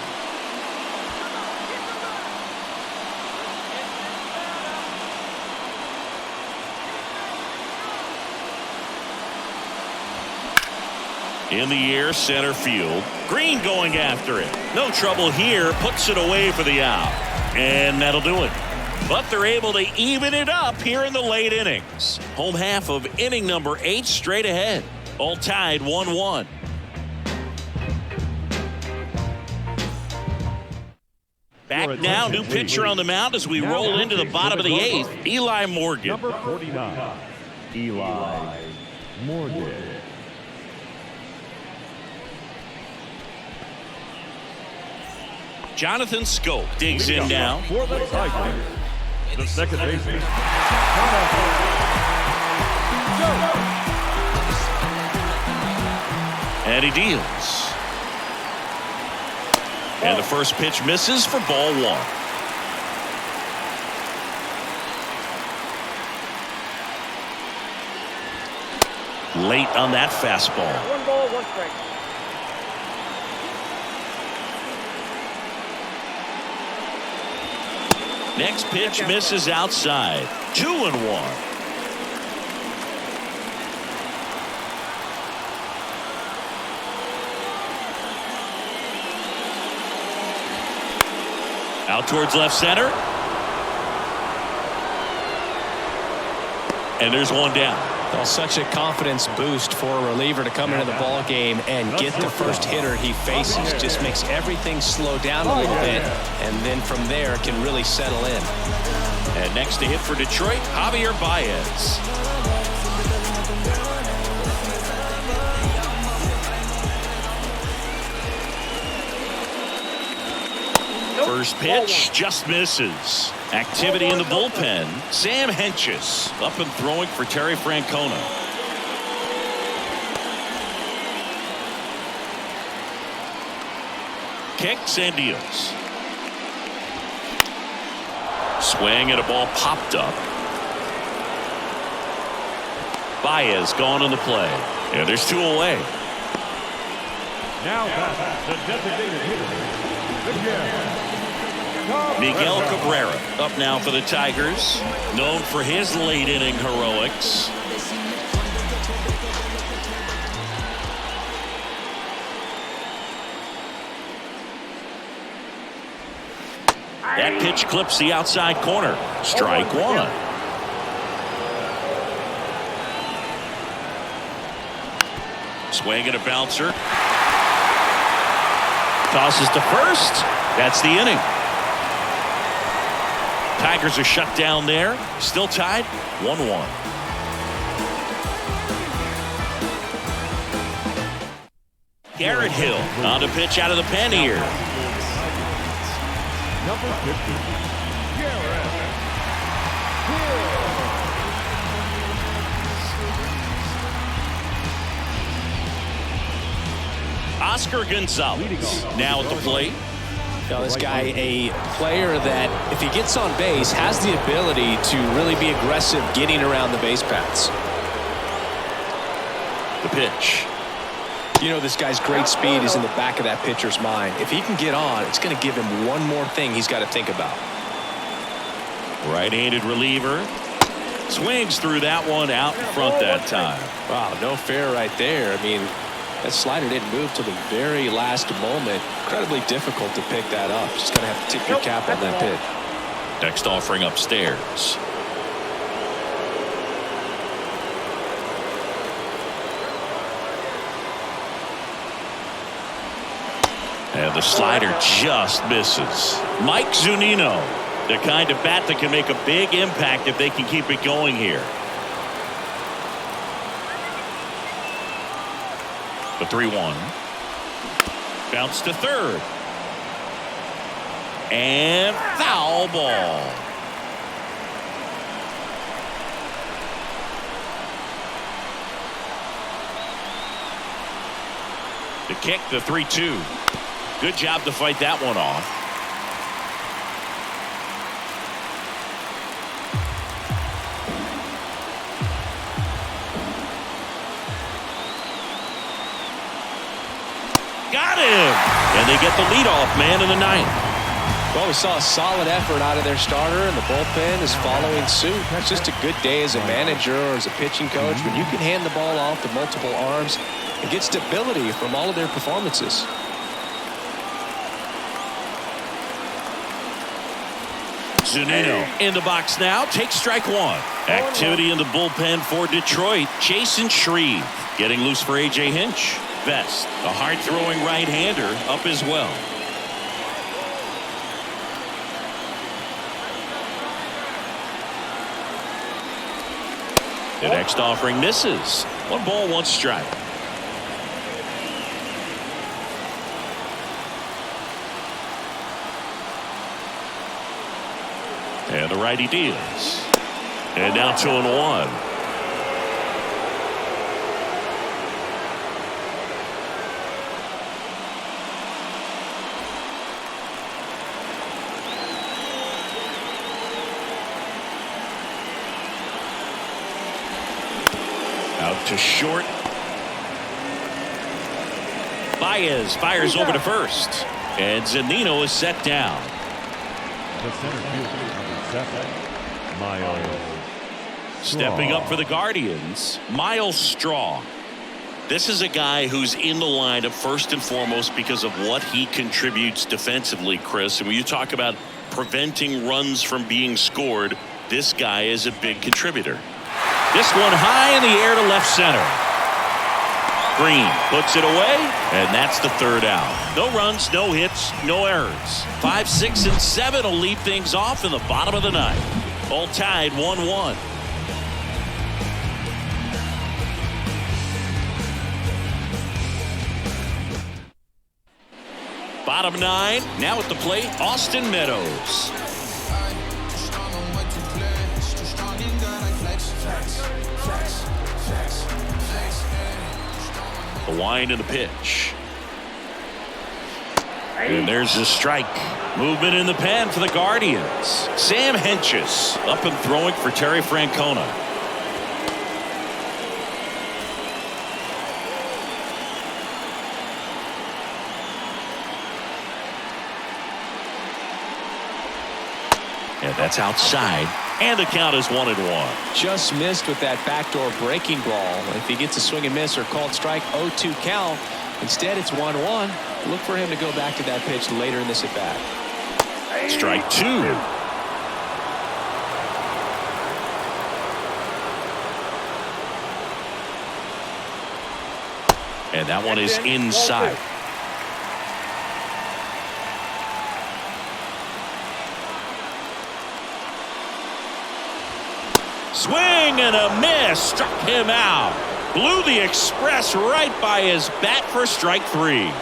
In the air, center field. Green going after it. No trouble here. Puts it away for the out. And that'll do it. But they're able to even it up here in the late innings. Home half of inning number 8 straight ahead. All tied 1-1. Back now, new pitcher on the mound as we roll into the bottom of the 8th. Eli Morgan. Number 49, Eli Morgan. Jonathan Scope digs in now. For the Tigers, the second baseman, And he deals. And the first pitch misses for ball 1. Late on that fastball. 1 ball, 1 strike. Next pitch misses outside. 2-1. Out towards left center. And there's one down. Well, such a confidence boost for a reliever to come into the ball game and get the first hitter he faces. Just makes everything slow down a little bit, and then from there can really settle in. And next to hit for Detroit, Javier Baez. First pitch just misses. Activity in the bullpen. Sam Hentges up and throwing for Terry Francona. Kicks and deals. Swing and a ball popped up. Baez gone on the play. And there's 2 away. now back the designated hitter, Miguel Cabrera up now for the Tigers, known for his late inning heroics. That pitch clips the outside corner. Strike 1. Swing and a bouncer. Tosses to first. That's the inning. Tigers are shut down there. Still tied 1-1. Garrett Hill on the pitch out of the pen here. number 50, Garrett Oscar Gonzalez now at the plate. Now this guy, a player that if he gets on base has the ability to really be aggressive getting around the base paths. The pitch. You know, this guy's great speed is in the back of that pitcher's mind. If he can get on, it's going to give him one more thing he's got to think about. Right-handed reliever. Swings through that one out in front that time. Wow, no fair right there. I mean, that slider didn't move till the very last moment. Incredibly difficult to pick that up. Just going to have to tip your cap on that pitch. Next offering upstairs. And the slider just misses. Mike Zunino, the kind of bat that can make a big impact if they can keep it going here. The 3-1. Bounce to third. And foul ball. The kick, the 3-2. Good job to fight that one off. Got him! And they get the leadoff man in the ninth. Well, we saw a solid effort out of their starter, and the bullpen is following suit. It's just a good day as a manager or as a pitching coach when you can hand the ball off to multiple arms and get stability from all of their performances. Zunino in the box now. Takes strike one. Activity in the bullpen for Detroit. Jason Shreve getting loose for A.J. Hinch. Best, a hard-throwing right-hander, up as well. The next offering misses. 1 ball, 1 strike. And the righty deals. And now 2-1. Out to short. Baez fires over to first. And Zunino is set down. The center fielder, number 7, Miles. Stepping up for the Guardians, Miles Straw. This is a guy who's in the lineup first and foremost because of what he contributes defensively, Chris. And when you talk about preventing runs from being scored, this guy is a big contributor. This one high in the air to left center. Green puts it away, and that's the 3rd out. No runs, no hits, no errors. 5, 6, and 7 will lead things off in the bottom of the 9th. All tied 1-1. Bottom 9, now at the plate, Austin Meadows. The wind and the pitch. And there's the strike. Movement in the pen for the Guardians. Sam Hentges up and throwing for Terry Francona. And that's outside. And the count is 1-1. Just missed with that backdoor breaking ball. If he gets a swing and miss or called strike, 0-2 count. Instead, it's 1-1. Look for him to go back to that pitch later in this at bat. Strike 2. And that one is inside. Swing and a miss. Struck him out. Blew the express right by his bat for strike 3.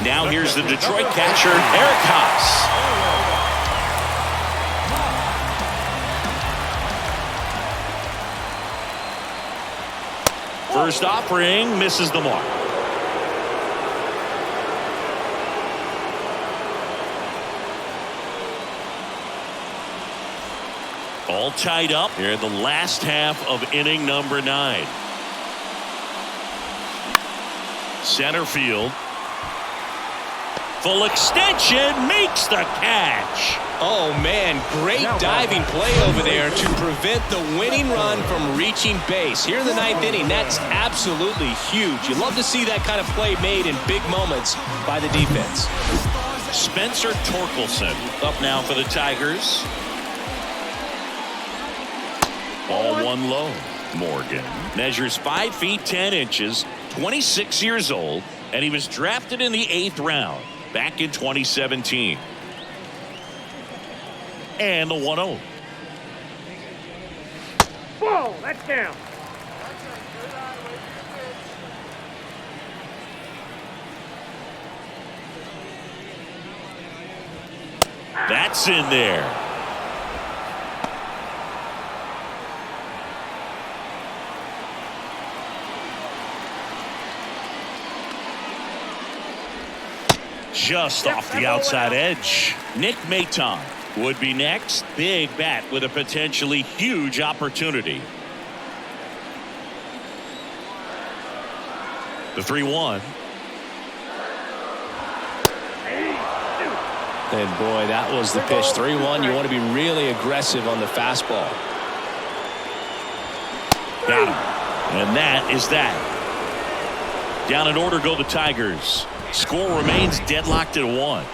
Now here's the Detroit catcher, Eric Haas. First offering misses the mark. All tied up here in the last half of inning number 9. Full extension, makes the catch. Oh, man, great diving play over there to prevent the winning run from reaching base. Here in the ninth inning, that's absolutely huge. You love to see that kind of play made in big moments by the defense. Spencer Torkelson up now for the Tigers. Ball one low. Morgan measures 5 feet 10 inches, 26 years old, and he was drafted in the 8th round back in 2017. And the 1-0. Ball, that's down. That's in there. Just off the outside edge. Nick Maton would be next. Big bat with a potentially huge opportunity. The 3-1. And boy, that was the pitch. 3-1. You want to be really aggressive on the fastball. Got him. And that is that. Down in order go the Tigers. Score remains deadlocked at 1.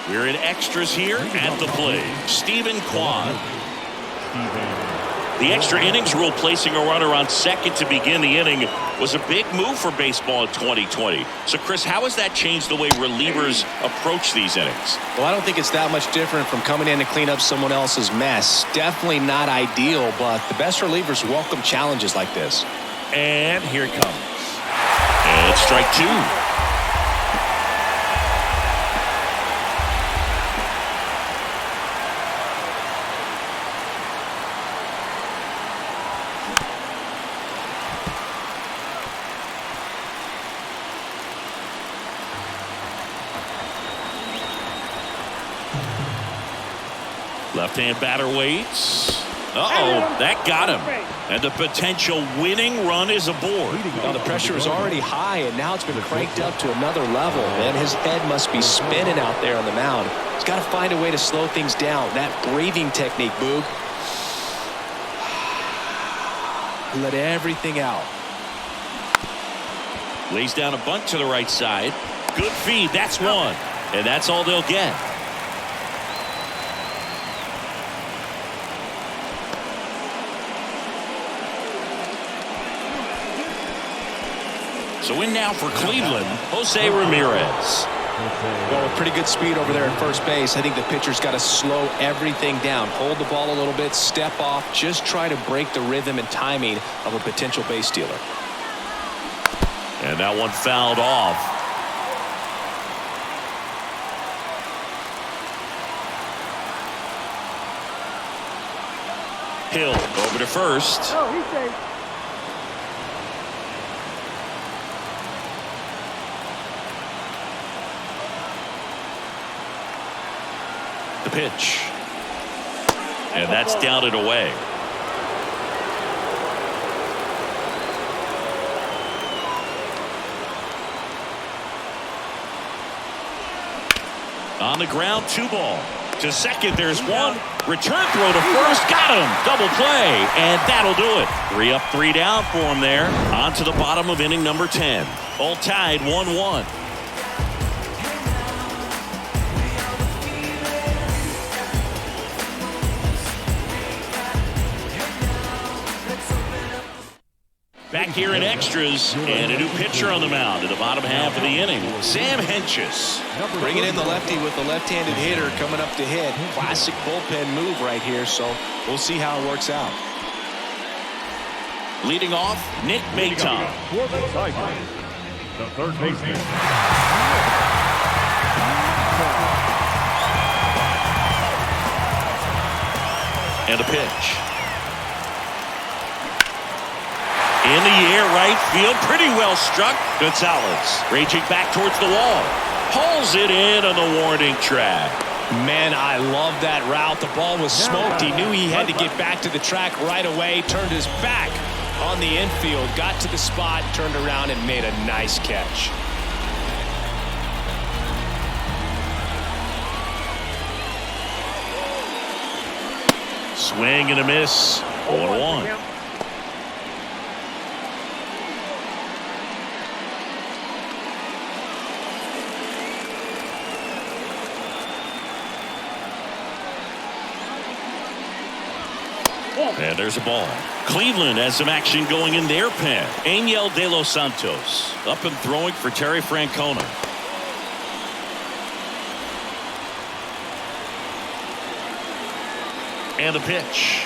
We're in extras here at the plate. Stephen Kwan. The extra innings rule placing a runner on second to begin the inning was a big move for baseball in 2020. So, Chris, how has that changed the way relievers approach these innings? Well, I don't think it's that much different from coming in to clean up someone else's mess. Definitely not ideal, but the best relievers welcome challenges like this. And here it comes. And it's strike 2. Left-hand batter waits. That got him. And the potential winning run is aboard. Now the pressure is already high, and now it's been cranked up to another level. Man, his head must be spinning out there on the mound. He's got to find a way to slow things down. That breathing technique, Boog. Let everything out. Lays down a bunt to the right side. Good feed. That's one. And that's all they'll get. So in now for Cleveland, Jose Ramirez. Well, with pretty good speed over there at first base, I think the pitcher's got to slow everything down. Hold the ball a little bit, step off, just try to break the rhythm and timing of a potential base stealer. And that one fouled off. Hill over to first. Oh, he's safe. The pitch. And that's down and away. On the ground, 2 ball. To second, there's one. Return throw to first. Got him. Double play. And that'll do it. 3 up, 3 down for him there. On to the bottom of inning number 10. All tied 1-1. Back here in extras, and a new pitcher on the mound in the bottom half of the inning. Sam Hentges. Bringing in the lefty with the left-handed hitter coming up to hit. Classic bullpen move right here, so we'll see how it works out. Leading off, Nick Maton. The third baseman. And a pitch. In the air, right field, pretty well struck. Gonzalez raging back towards the wall. Hauls it in on the warning track. Man, I love that route. The ball was smoked. He knew he had to get back to the track right away. Turned his back on the infield. Got to the spot, turned around, and made a nice catch. Swing and a miss. 0-1. And there's a ball. Cleveland has some action going in their pen. Angel De Los Santos up and throwing for Terry Francona. And the pitch.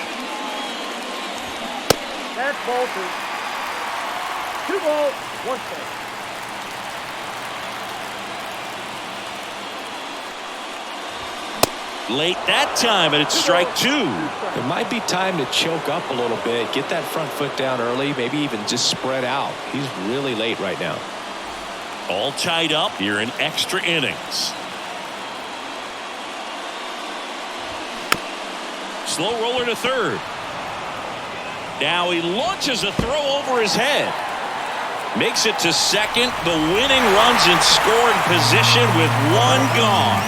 That's ball 2. 2 balls, 1 strike. Late that time, and it's strike 2. It might be time to choke up a little bit, get that front foot down early, maybe even just spread out. He's really late right now. All tied up here in extra innings. Slow roller to third. Now he launches a throw over his head. Makes it to second. The winning runs in scoring position with 1 gone.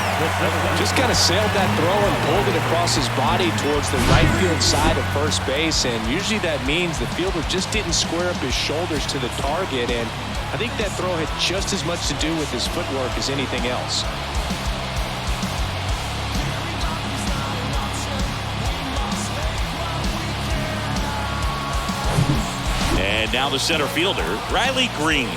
Just kind of sailed that throw and pulled it across his body towards the right field side of first base. And usually that means the fielder just didn't square up his shoulders to the target. And I think that throw had just as much to do with his footwork as anything else. And now the center fielder, Riley Green.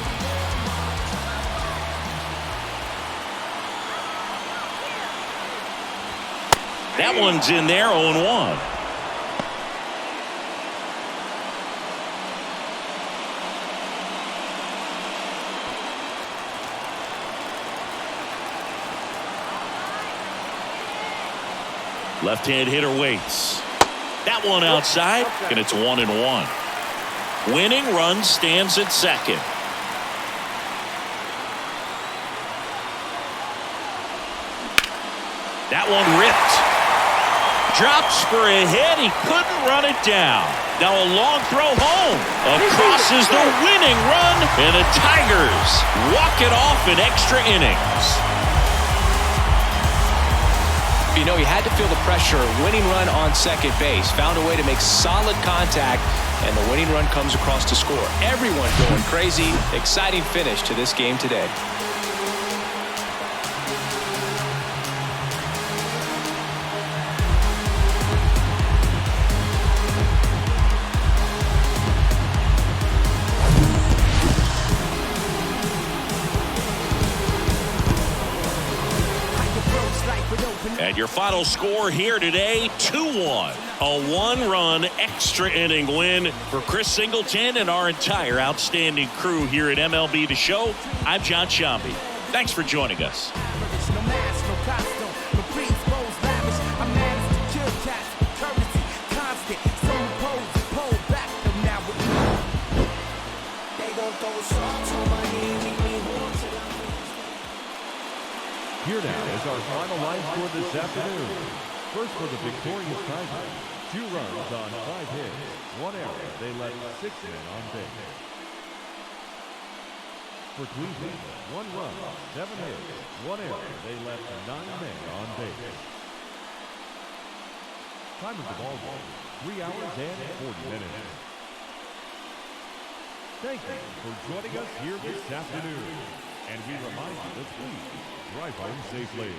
That one's in there, 0-1. Left-hand hitter waits. That one outside, and it's 1-1. Winning run stands at second. That one ripped. Drops for a hit. He couldn't run it down. Now a long throw home. Across is the winning run. And the Tigers walk it off in extra innings. You know, he had to feel the pressure. Winning run on second base. Found a way to make solid contact. And the winning run comes across to score. Everyone going crazy. Exciting finish to this game today. And your final score here today, 2-1. A 1-run extra inning win for Chris Singleton and our entire outstanding crew here at MLB The Show. I'm John Shambi. Thanks for joining us. Here now is our final line score this afternoon. First for the victorious Tigers, 2 runs on 5 hits, 1 error. They left 6 men on base. For Cleveland, 1 run, 7 hits, 1 error. They left 9 men on base. Time of the ball game, 3 hours and 40 minutes. Thank you for joining us here this afternoon. And we remind you to please drive home safely.